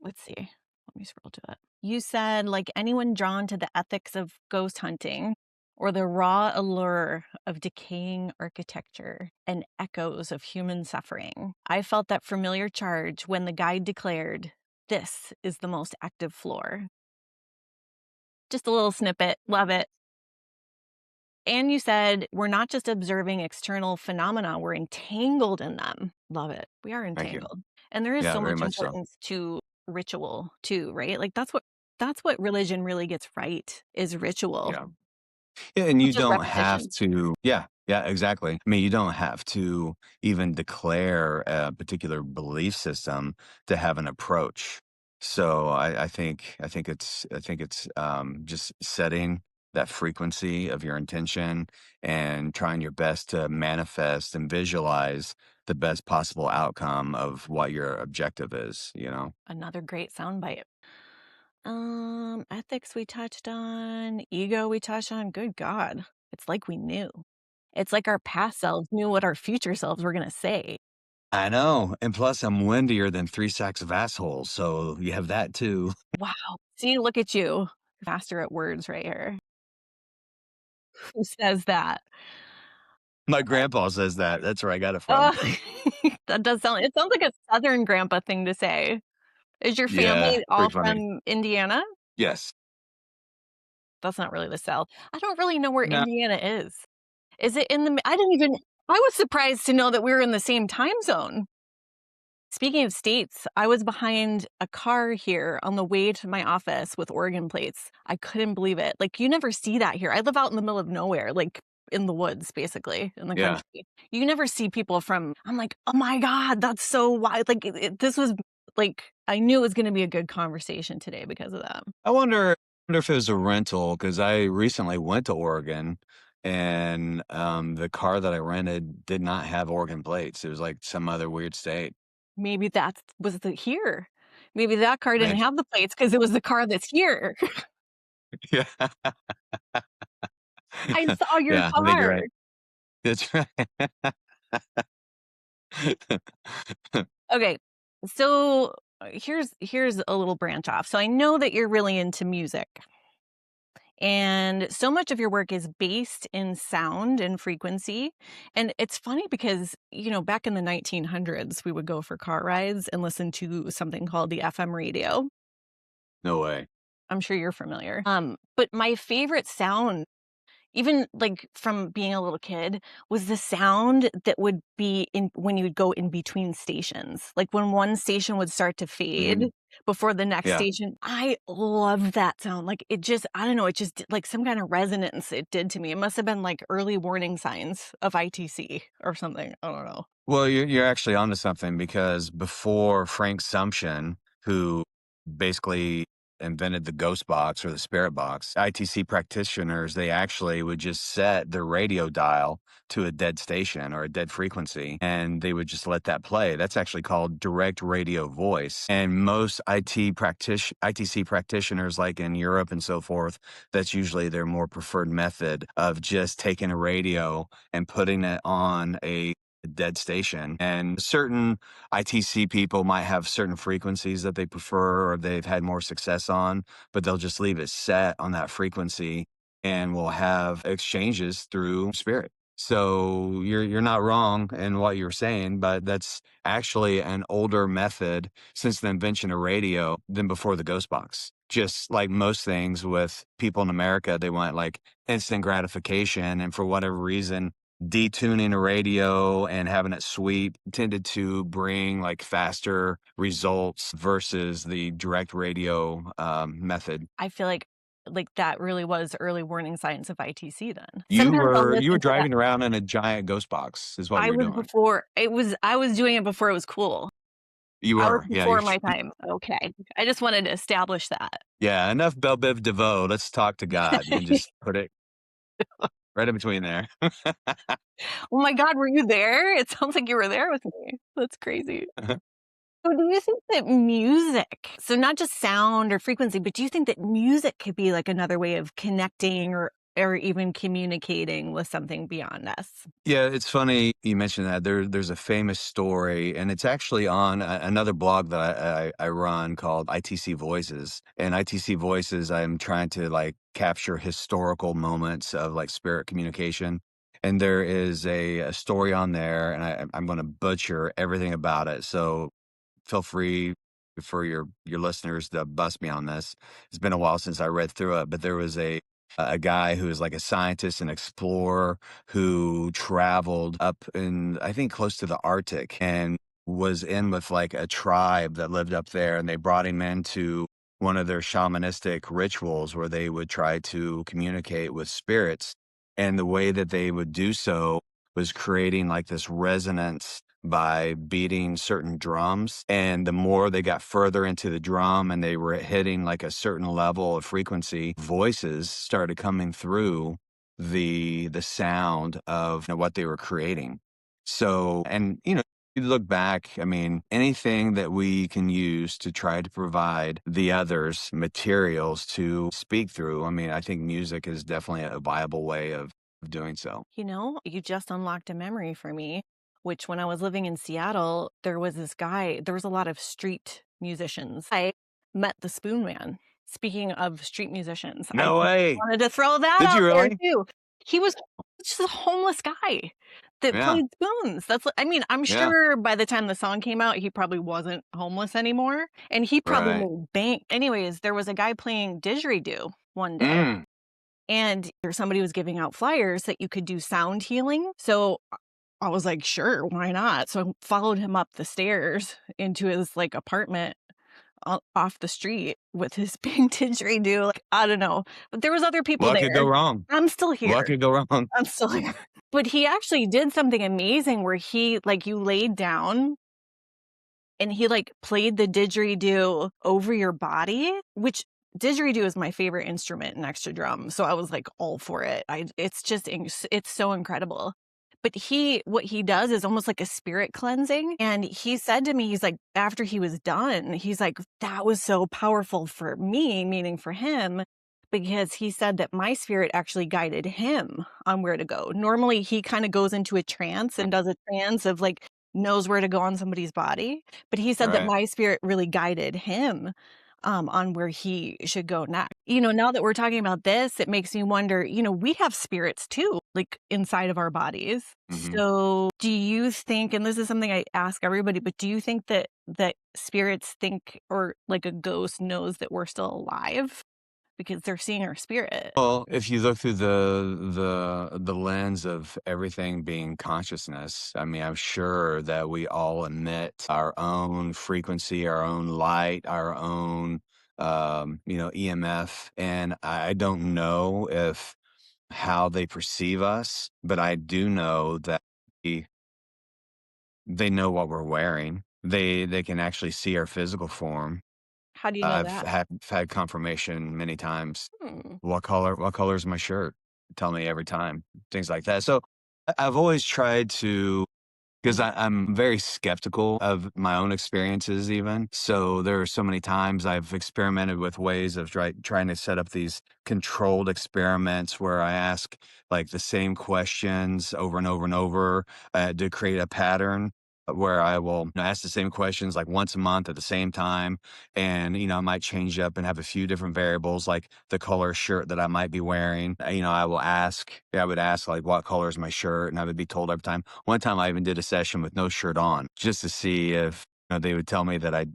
let's see. Let me scroll to it. You said, like anyone drawn to the ethics of ghost hunting or the raw allure of decaying architecture and echoes of human suffering. I felt that familiar charge when the guide declared, "This is the most active floor." Just a little snippet. Love it. And you said, we're not just observing external phenomena, we're entangled in them. Love it. We are Thank you. entangled. And there is Yeah, so very much much so. importance to ritual too, right? Like that's what religion really gets right is ritual, Yeah. Yeah, and not you just don't have repetition. to. Yeah, yeah, exactly. I mean, you don't have to even declare a particular belief system to have an approach. So I think it's just setting that frequency of your intention and trying your best to manifest and visualize the best possible outcome of what your objective is, Another great soundbite. Ethics we touched on, ego we touched on. Good God. It's like we knew. It's like our past selves knew what our future selves were gonna say. I know. And plus I'm windier than 3 sacks of assholes, so you have that too. Wow. See, look at you. Master at words right here. Who says that? My grandpa says that. That's where I got it from. Oh, that does sound it sounds like a Southern grandpa thing to say. Is your Yeah, family all pretty funny. from Indiana? Yes. That's not really the South. I don't really know where No. Indiana is. Is it in the I didn't even I was surprised to know that we were in the same time zone. Speaking of states, I was behind a car here on the way to my office with Oregon plates. I couldn't believe it. Like, you never see that here. I live out in the middle of nowhere, like in the woods, basically, in the Yeah. country. You never see people from, I'm like, oh my God, that's so wild. Like, this was like, I knew it was going to be a good conversation today because of that. I wonder if it was a rental because I recently went to Oregon and, the car that I rented did not have Oregon plates. It was, like, some other weird state. Maybe that was the here. Maybe that car didn't Maybe. have the plates because it was the car that's here. Yeah. I saw your Yeah, I think you're car. right. That's right. Okay. So here's a little branch off. So I know that you're really into music. And so much of your work is based in sound and frequency. And it's funny because, back in the 1900s, we would go for car rides and listen to something called the FM radio. No way. I'm sure you're familiar. But my favorite sound, even, like, from being a little kid, was the sound that would be in when you would go in between stations. Like, when one station would start to fade Mhm. before the next Yeah. station. I love that sound. Like, it just I don't know, it just did, like, some kind of resonance it did to me. It must have been, like, early warning signs of ITC or something. I don't know. Well, you're actually onto something because before Frank Sumption, who basically invented the ghost box or the spirit box, ITC practitioners, they actually would just set their radio dial to a dead station or a dead frequency, and they would just let that play. That's actually called direct radio voice. And most ITC practitioners, like in Europe and so forth, that's usually their more preferred method of just taking a radio and putting it on a dead station. And certain ITC people might have certain frequencies that they prefer or they've had more success on, but they'll just leave it set on that frequency and will have exchanges through spirit. So you're not wrong in what you're saying, but that's actually an older method since the invention of radio than before the ghost box. Just like most things with people in America, they want like instant gratification. And for whatever reason, detuning a radio and having it sweep tended to bring like faster results versus the direct radio method. I feel like that really was early warning signs of ITC then. You Sometimes I'll were you were listen to that. driving around in a giant ghost box is what I you were was doing. before it was I was doing it before it was cool. You I was were, yeah. before my time. Okay. I just wanted to establish that. Yeah. Enough Belle Biv DeVoe. Let's talk to God and just put it right in between there. Oh my god, were you there? It sounds like you were there with me. That's crazy. So do you think that music, so not just sound or frequency, but do you think that music could be like another way of connecting or even communicating with something beyond us? Yeah, it's funny you mentioned that. There's a famous story, and it's actually on another blog that I run called ITC Voices. And ITC Voices, I'm trying to like capture historical moments of like spirit communication. And there is a story on there, and I'm going to butcher everything about it. So feel free for your listeners to bust me on this. It's been a while since I read through it, but there was a guy who was like a scientist and explorer who traveled up in I think close to the Arctic and was in with like a tribe that lived up there, and they brought him into one of their shamanistic rituals where they would try to communicate with spirits. And the way that they would do so was creating like this resonance by beating certain drums. And the more they got further into the drum and they were hitting like a certain level of frequency, voices started coming through the sound of what they were creating. So, and you look back, I mean, anything that we can use to try to provide the others materials to speak through. I mean, I think music is definitely a viable way of doing so. You just unlocked a memory for me, which when I was living in Seattle, there was this guy, there was a lot of street musicians. I met the Spoon Man. Speaking of street musicians, I No just way. wanted to throw that Did out you there really? too. He was just a homeless guy that Yeah, played spoons. I mean, I'm yeah, sure by the time the song came out, he probably wasn't homeless anymore, and he probably right. made bank. Anyways, there was a guy playing didgeridoo one day, Mm. and somebody was giving out flyers that you could do sound healing. So I was like, sure, why not? So I followed him up the stairs into his like apartment off the street with his pink didgeridoo. Like, I don't know, but there was other people What could go there. wrong? I'm still What here. could go wrong? I'm still here. But he actually did something amazing where he like you laid down and he like played the didgeridoo over your body, which didgeridoo is my favorite instrument next to drum. So I was like all for it. It's just it's so incredible. But what he does is almost like a spirit cleansing. And he said to me, he's like, after he was done, he's like, that was so powerful for me, meaning for him, because he said that my spirit actually guided him on where to go. Normally, he kind of goes into a trance and does a trance of like, knows where to go on somebody's body. But he said that Right. my spirit really guided him on where he should go next. Now that we're talking about this, it makes me wonder, we have spirits too, like inside of our bodies. Hmm. So do you think, and this is something I ask everybody, but do you think that spirits think or like a ghost knows that we're still alive because they're seeing our spirit? Well, if you look through the lens of everything being consciousness, I mean, I'm sure that we all emit our own frequency, our own light, our own EMF, and I don't know if how they perceive us, but I do know that we- they know what we're wearing. They can actually see our physical form. How do you know I've that? had confirmation many times. Hmm. What color is my shirt? Tell me every time, things like that. So I've always tried to, because I'm very skeptical of my own experiences even. So there are so many times I've experimented with ways of trying to set up these controlled experiments where I ask like the same questions over and over and over to create a pattern where I will ask the same questions like once a month at the same time. And, I might change up and have a few different variables like the color shirt that I might be wearing. I would ask like, what color is my shirt? And I would be told every time. One time I even did a session with no shirt on just to see if they would tell me that I,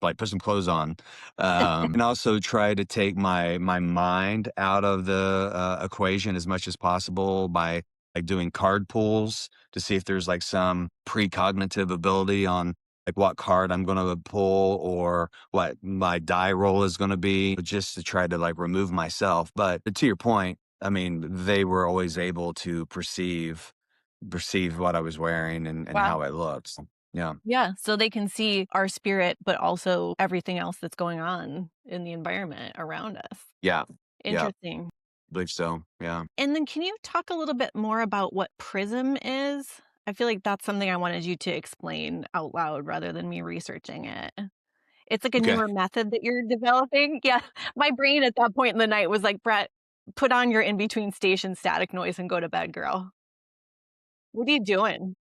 like put some clothes on, and also try to take my mind out of the equation as much as possible by like doing card pulls to see if there's like some precognitive ability on like what card I'm going to pull or what my die roll is going to be, just to try to like remove myself. But to your point, I mean, they were always able to perceive what I was wearing and Wow. how I looked. So, yeah. Yeah, so they can see our spirit, but also everything else that's going on in the environment around us. Yeah. Yeah. Interesting. Believe so. Yeah. And then can you talk a little bit more about what prism is? I feel like that's something I wanted you to explain out loud rather than me researching it. It's like a Okay. newer method that you're developing. Yeah, my brain at that point in the night was like, "Brett, put on your in between station static noise and go to bed, girl. What are you doing?"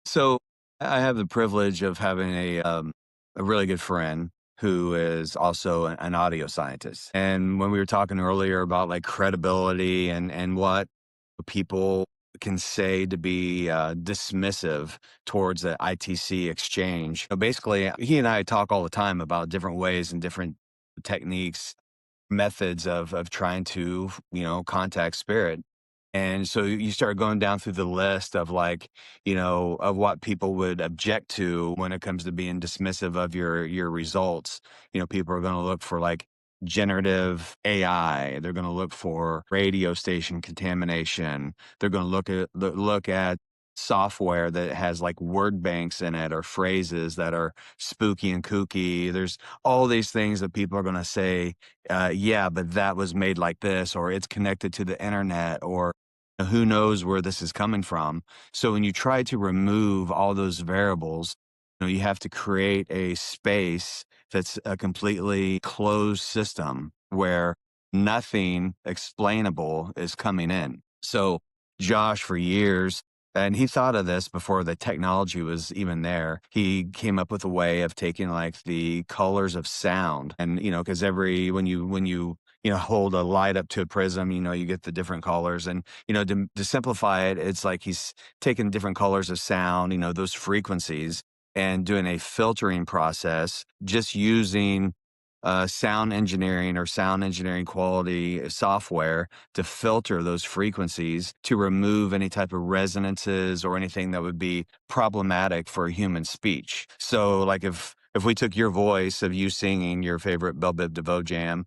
So I have the privilege of having a really good friend who is also an audio scientist. And when we were talking earlier about like credibility and what people can say to be dismissive towards the ITC exchange, basically he and I talk all the time about different ways and different techniques, methods of trying to contact spirit. And so you start going down through the list of like, of what people would object to when it comes to being dismissive of your results. People are going to look for like generative AI. They're going to look for radio station contamination. They're going to look at software that has like word banks in it or phrases that are spooky and kooky. There's all these things that people are going to say, yeah, but that was made like this, or it's connected to the internet, or who knows where this is coming from. So when you try to remove all those variables, you have to create a space that's a completely closed system where nothing explainable is coming in. So Josh, for years, and he thought of this before the technology was even there. He came up with a way of taking like the colors of sound, and because when you hold a light up to a prism, you get the different colors. And, to simplify it, it's like he's taking different colors of sound, those frequencies, and doing a filtering process just using sound engineering or sound engineering quality software to filter those frequencies to remove any type of resonances or anything that would be problematic for human speech. So, like if we took your voice of you singing your favorite Bell Biv DeVoe jam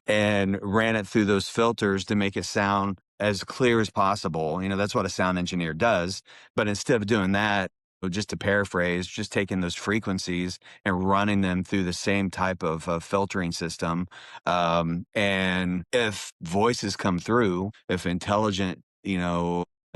and ran it through those filters to make it sound as clear as possible, that's what a sound engineer does. But instead of doing that, just to paraphrase, just taking those frequencies and running them through the same type of filtering system. And if voices come through, if intelligent,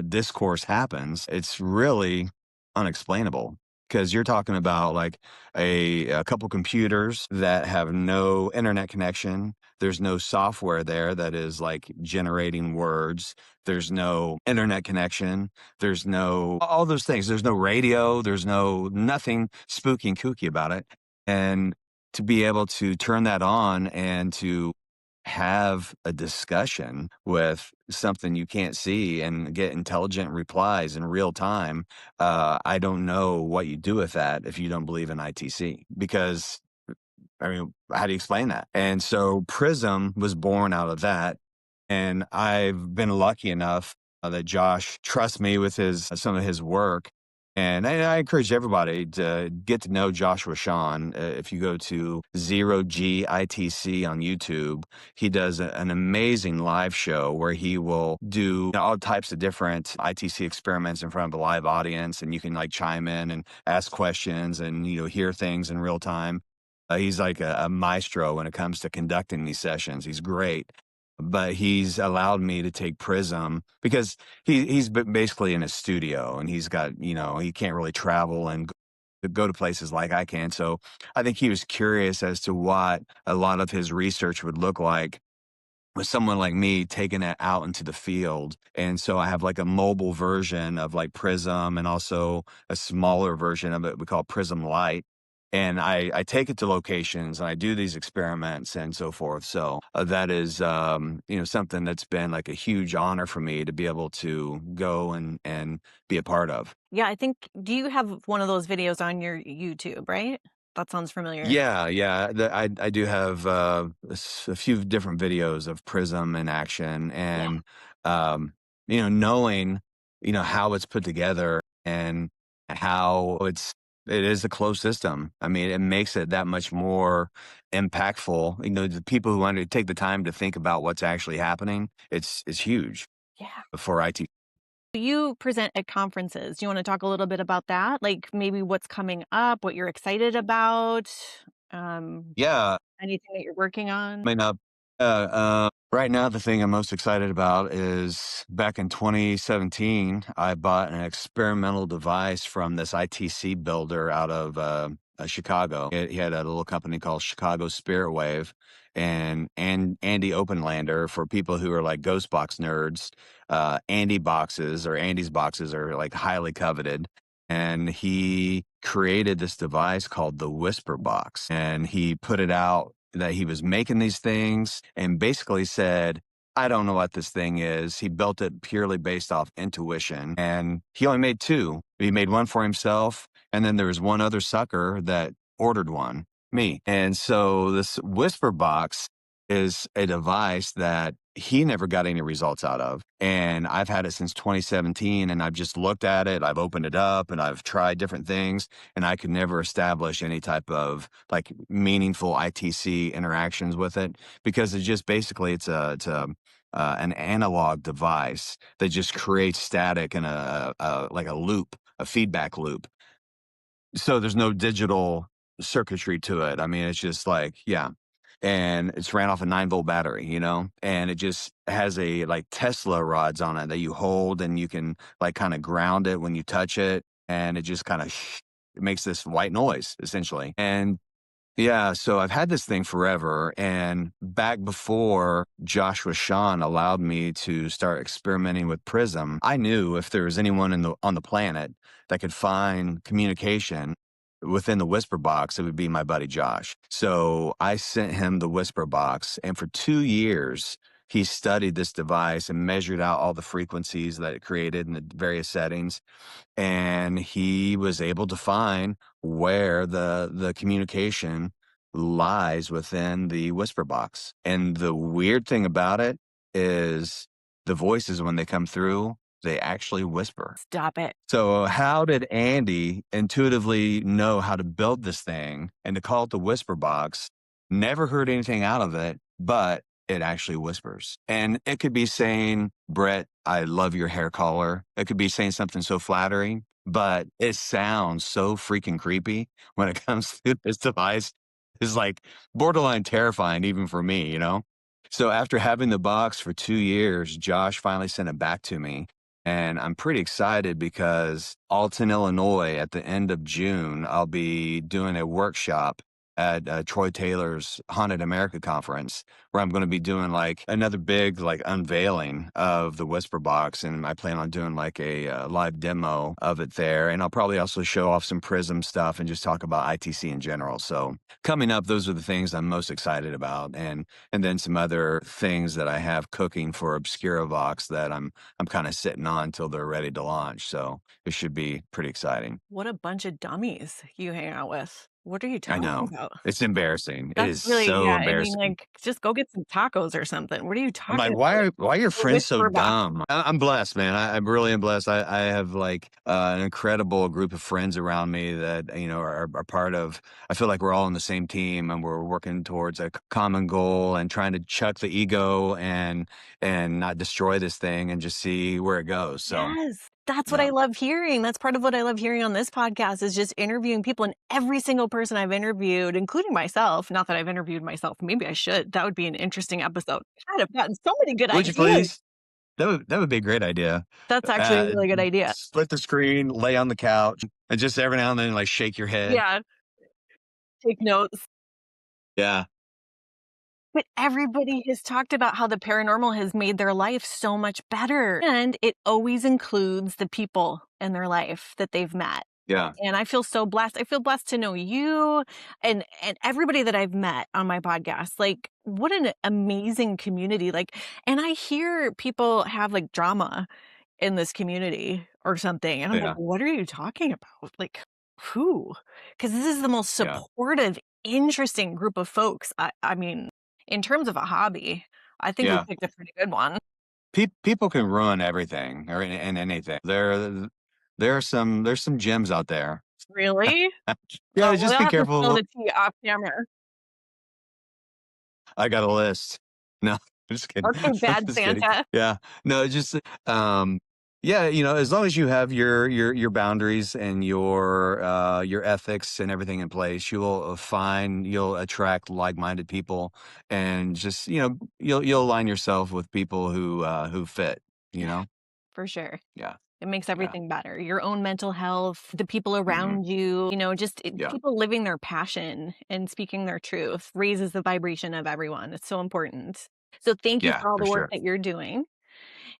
discourse happens, it's really unexplainable. Because you're talking about like a couple computers that have no internet connection. There's no software there that is like generating words. There's no internet connection. There's no all those things. There's no radio. There's nothing spooky and kooky about it. And to be able to turn that on and to have a discussion with something you can't see and get intelligent replies in real time, I don't know what you do with that if you don't believe in ITC. Because I mean, how do you explain that? And so Prism was born out of that. And I've been lucky enough that Josh trusts me with his some of his work. And I encourage everybody to get to know Joshua Sean. If you go to Zero G ITC on YouTube, he does an amazing live show where he will do all types of different ITC experiments in front of a live audience, and you can like chime in and ask questions and hear things in real time. He's like a maestro when it comes to conducting these sessions. He's great. But he's allowed me to take Prism because he's basically in a studio, and he's got, he can't really travel and go to places like I can. So I think he was curious as to what a lot of his research would look like with someone like me taking it out into the field. And so I have like a mobile version of like Prism and also a smaller version of it we call Prism Lite. And I take it to locations and I do these experiments and so forth. So that is, something that's been like a huge honor for me to be able to go and be a part of. Yeah, I think do you have one of those videos on your YouTube, right? That sounds familiar. Yeah, yeah. I do have a few different videos of Prism in action, Yeah. and knowing how it's put together and how it is a closed system. I mean, it makes it that much more impactful. The people who want to take the time to think about what's actually happening, it's huge Yeah. for IT. You present at conferences. Do you wanna talk a little bit about that? Like, maybe what's coming up, what you're excited about, um, Yeah, anything that you're working on? coming up. Right now, the thing I'm most excited about is back in 2017, I bought an experimental device from this ITC builder out of Chicago. He had a little company called Chicago Spirit Wave, and Andy Openlander, for people who are like ghost box nerds. Andy's boxes are like highly coveted. And he created this device called the Whisper Box, and he put it out that he was making these things and basically said, I don't know what this thing is. He built it purely based off intuition. And he only made two. He made one for himself. And then there was one other sucker that ordered one, me. And so this Whisper Box is a device that he never got any results out of. And I've had it since 2017, and I've just looked at it. I've opened it up and I've tried different things, and I could never establish any type of like meaningful ITC interactions with it, because it's just basically it's an analog device that just creates static in a like a loop, a feedback loop. So there's no digital circuitry to it. I mean, it's just like, yeah. And it's ran off a 9-volt battery, and it just has a like Tesla rods on it that you hold, and you can like kind of ground it when you touch it. And it just kind of it makes this white noise essentially. And yeah, so I've had this thing forever. And back before Joshua Sean allowed me to start experimenting with Prism, I knew if there was anyone on the planet that could find communication within the whisper box, it would be my buddy Josh. So I sent him the whisper box, and for 2 years, he studied this device and measured out all the frequencies that it created in the various settings, and he was able to find where the communication lies within the whisper box. And the weird thing about it is the voices, when they come through, they actually whisper. Stop it. So how did Andy intuitively know how to build this thing and to call it the whisper box? Never heard anything out of it, but it actually whispers. And it could be saying, Brett, I love your hair color. It could be saying something so flattering, but it sounds so freaking creepy when it comes to this device. It's like borderline terrifying, even for me, you know? So after having the box for 2 years, Josh finally sent it back to me. And I'm pretty excited because Alton, Illinois, at the end of June, I'll be doing a workshop at Troy Taylor's Haunted America conference, where I'm going to be doing like another big like unveiling of the Whisper Box, and I plan on doing like a live demo of it there, and I'll probably also show off some Prism stuff and just talk about ITC in general. So coming up, those are the things I'm most excited about, and then some other things that I have cooking for Obscura Vox that I'm kind of sitting on until they're ready to launch. So it should be pretty exciting. What a bunch of dummies you hang out with. What are you I talking know. about? It's embarrassing. It That's is really, so yeah, I mean, embarrassing. like, just go get some tacos or something. What are you I'm talking like, about? why are your A friends so whisper box. dumb? I'm blessed, man. I really am blessed. I have like an incredible group of friends around me that, you know, are part of, I feel like we're all on the same team and we're working towards a common goal and trying to chuck the ego and not destroy this thing and just see where it goes. So, Yes. That's what yeah. I love hearing. That's part of what I love hearing on this podcast is just interviewing people, and every single person I've interviewed, including myself, not that I've interviewed myself, maybe I should. That would be an interesting episode. God, I've gotten so many good Would you ideas. please? That would be a great idea. That's actually a really good idea. Split the screen, lay on the couch, and just every now and then, like, shake your head. Yeah, take notes. Yeah, But everybody has talked about how the paranormal has made their life so much better, and it always includes the people in their life that they've met. yeah, And I feel so blessed. I feel blessed to know you and everybody that I've met on my podcast. Like, what an amazing community. Like, and I hear people have like drama in this community or something. And I'm like, yeah, what are you talking about? Like, who? Because this is the most yeah, supportive, interesting group of folks. I mean, in terms of a hobby, I think we yeah. picked a pretty good one. People can ruin everything or in anything. There's some gems out there. Really? Yeah, Oh, just we'll be have to spill careful. the tea off camera. I got a list. No, just kidding. Okay, I'm bad just kidding. Santa. Yeah. No, just yeah, you know, as long as you have your boundaries and your ethics and everything in place, you'll attract like-minded people and just, you know, you'll align yourself with people who fit, you Yeah, know? for sure. Yeah. It makes Yeah. everything better. Your own mental health, the people Mhm. around you, just Yeah. people living their passion and speaking their truth raises the vibration of everyone. It's so important. So thank you Yeah, for all for the work sure. that you're doing.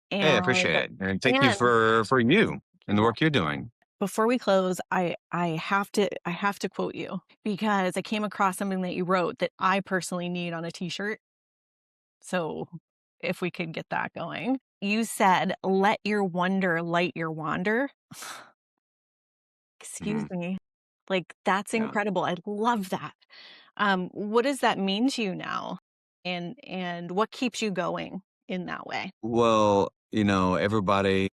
Hey, I And appreciate it. And thank you and for you and the yeah, work you're doing. before we close, I have to quote you because I came across something that you wrote that I personally need on a t-shirt. So if we could get that going. You said, "Let your wonder light your wander." Excuse Mhm. me. Like, that's Yeah. incredible. I love that. What does that mean to you now? And what keeps you going in that way? Well, you know, everybody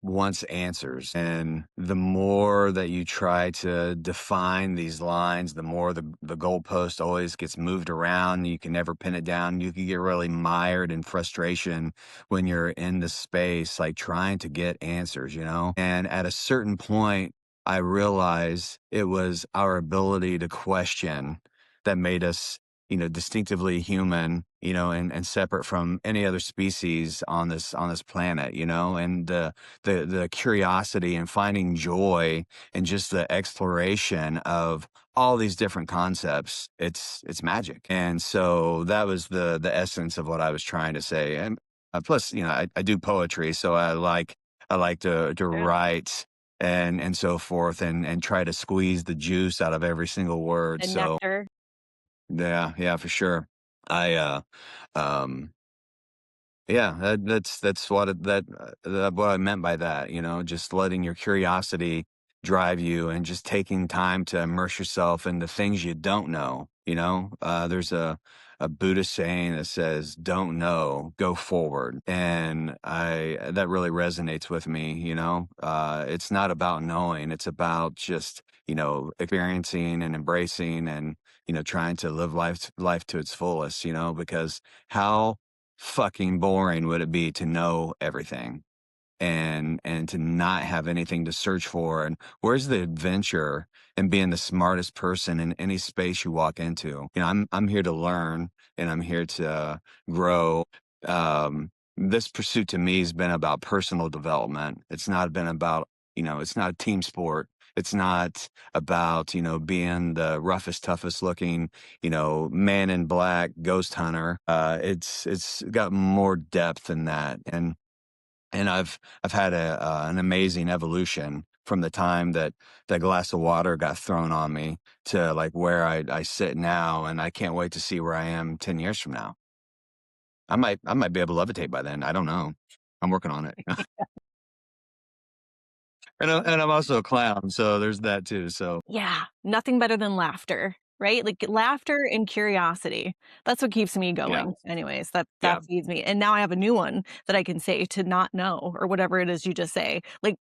wants answers. And the more that you try to define these lines, the more the goalpost always gets moved around. You can never pin it down. You can get really mired in frustration when you're in the space, like trying to get answers, you know? And at a certain point, I realized it was our ability to question that made us, you know, distinctively human, you know, and separate from any other species on this planet, you know, and the curiosity and finding joy and just the exploration of all these different concepts. It's magic. And so that was the essence of what I was trying to say. And plus, you know, I do poetry, so I like to Yeah. write and so forth, and try to squeeze the juice out of every single word. The So nectar. yeah, yeah, for sure. I um yeah, that's what I meant by that, just letting your curiosity drive you and just taking time to immerse yourself in the things you don't know. There's a Buddhist saying that says, "Don't know, go forward." And I that really resonates with me. It's not about knowing, it's about just, experiencing and embracing and, trying to live life to its fullest, because how fucking boring would it be to know everything and to not have anything to search for? And where's the adventure in being the smartest person in any space you walk into? I'm here to learn and I'm here to grow. This pursuit to me has been about personal development. It's not been about, it's not a team sport. It's not about, being the roughest, toughest looking, man in black ghost hunter. It's got more depth than that. And I've had an amazing evolution from the time that that glass of water got thrown on me to like where I sit now, and I can't wait to see where I am 10 years from now. I might be able to levitate by then. I don't know. I'm working on it. And I'm also a clown, so there's that too. So Yeah, nothing better than laughter, right? Like, laughter and curiosity. That's what keeps me yeah, going anyways, that yeah, feeds me, and now I have a new one that I can say to not know or whatever it is you just say, like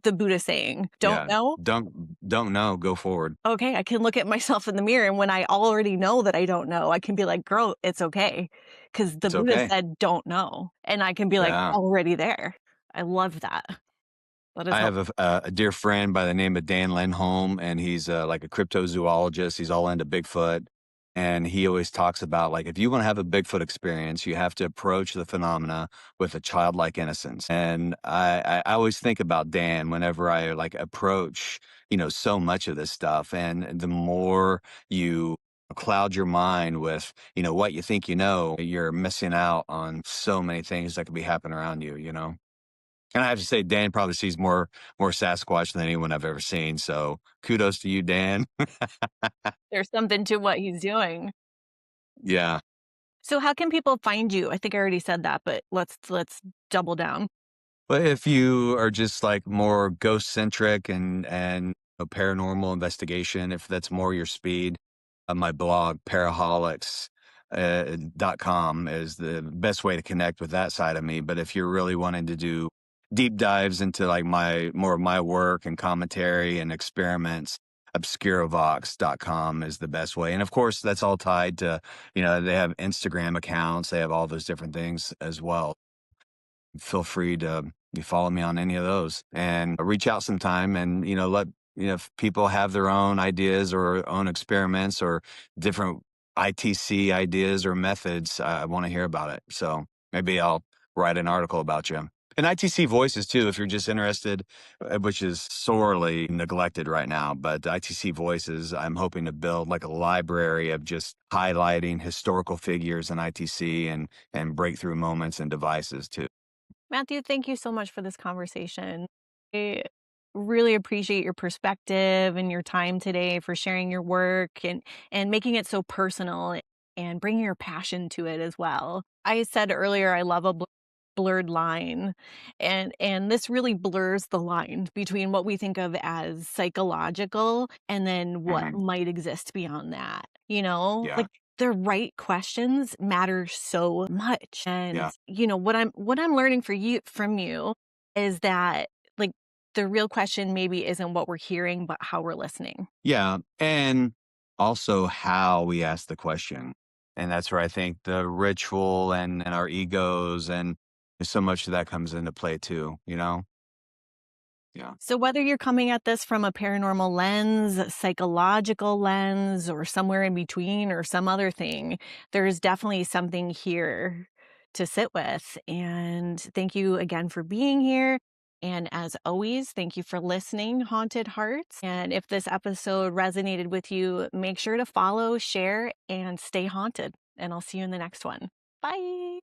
the Buddha saying, "Don't yeah. know." Don't know. Go forward. Okay, I can look at myself in the mirror, and when I already know that I don't know, I can be like, "Girl, it's okay, because the It's Buddha okay. said, 'Don't know,' and I can be, like, Yeah. already there." I love that. That is I help. have a dear friend by the name of Dan Lindholm, and he's like a cryptozoologist. He's all into Bigfoot, and he always talks about like if you want to have a Bigfoot experience, you have to approach the phenomena with a childlike innocence. And I always think about Dan whenever I like approach so much of this stuff, and the more you cloud your mind with what you think you're missing out on so many things that could be happening around you. And I have to say, Dan probably sees more Sasquatch than anyone I've ever seen. So kudos to you, Dan. There's something to what he's doing. Yeah. So how can people find you? I think I already said that, but let's double down. But if you are just like more ghost centric and paranormal investigation, if that's more your speed, my blog Paraholics .com is the best way to connect with that side of me. But if you're really wanting to do deep dives into like my more of my work and commentary and experiments, obscuravox.com is the best way. And of course, that's all tied to, they have Instagram accounts, they have all those different things as well. Feel free to you follow me on any of those and reach out sometime and let if people have their own ideas or own experiments or different ITC ideas or methods. I want to hear about it. So maybe I'll write an article about you. And ITC voices too, if you're just interested, which is sorely neglected right now. But ITC voices, I'm hoping to build like a library of just highlighting historical figures in ITC and breakthrough moments and devices too. Matthew, thank you so much for this conversation. I really appreciate your perspective and your time today for sharing your work and making it so personal and bringing your passion to it as well. I said earlier I love a blurred line, and this really blurs the line between what we think of as psychological and then what Mhm. might exist beyond that. You know, Yeah. like, the right questions matter so much. And Yeah. what I'm learning from you is that, like, the real question maybe isn't what we're hearing, but how we're listening. Yeah. And also how we ask the question. And that's where I think the ritual and our egos and so much of that comes into play too. Yeah. So whether you're coming at this from a paranormal lens, psychological lens, or somewhere in between, or some other thing, there's definitely something here to sit with. And thank you again for being here. And as always, thank you for listening, Haunted Hearts. And if this episode resonated with you, make sure to follow, share, and stay haunted. And I'll see you in the next one. Bye.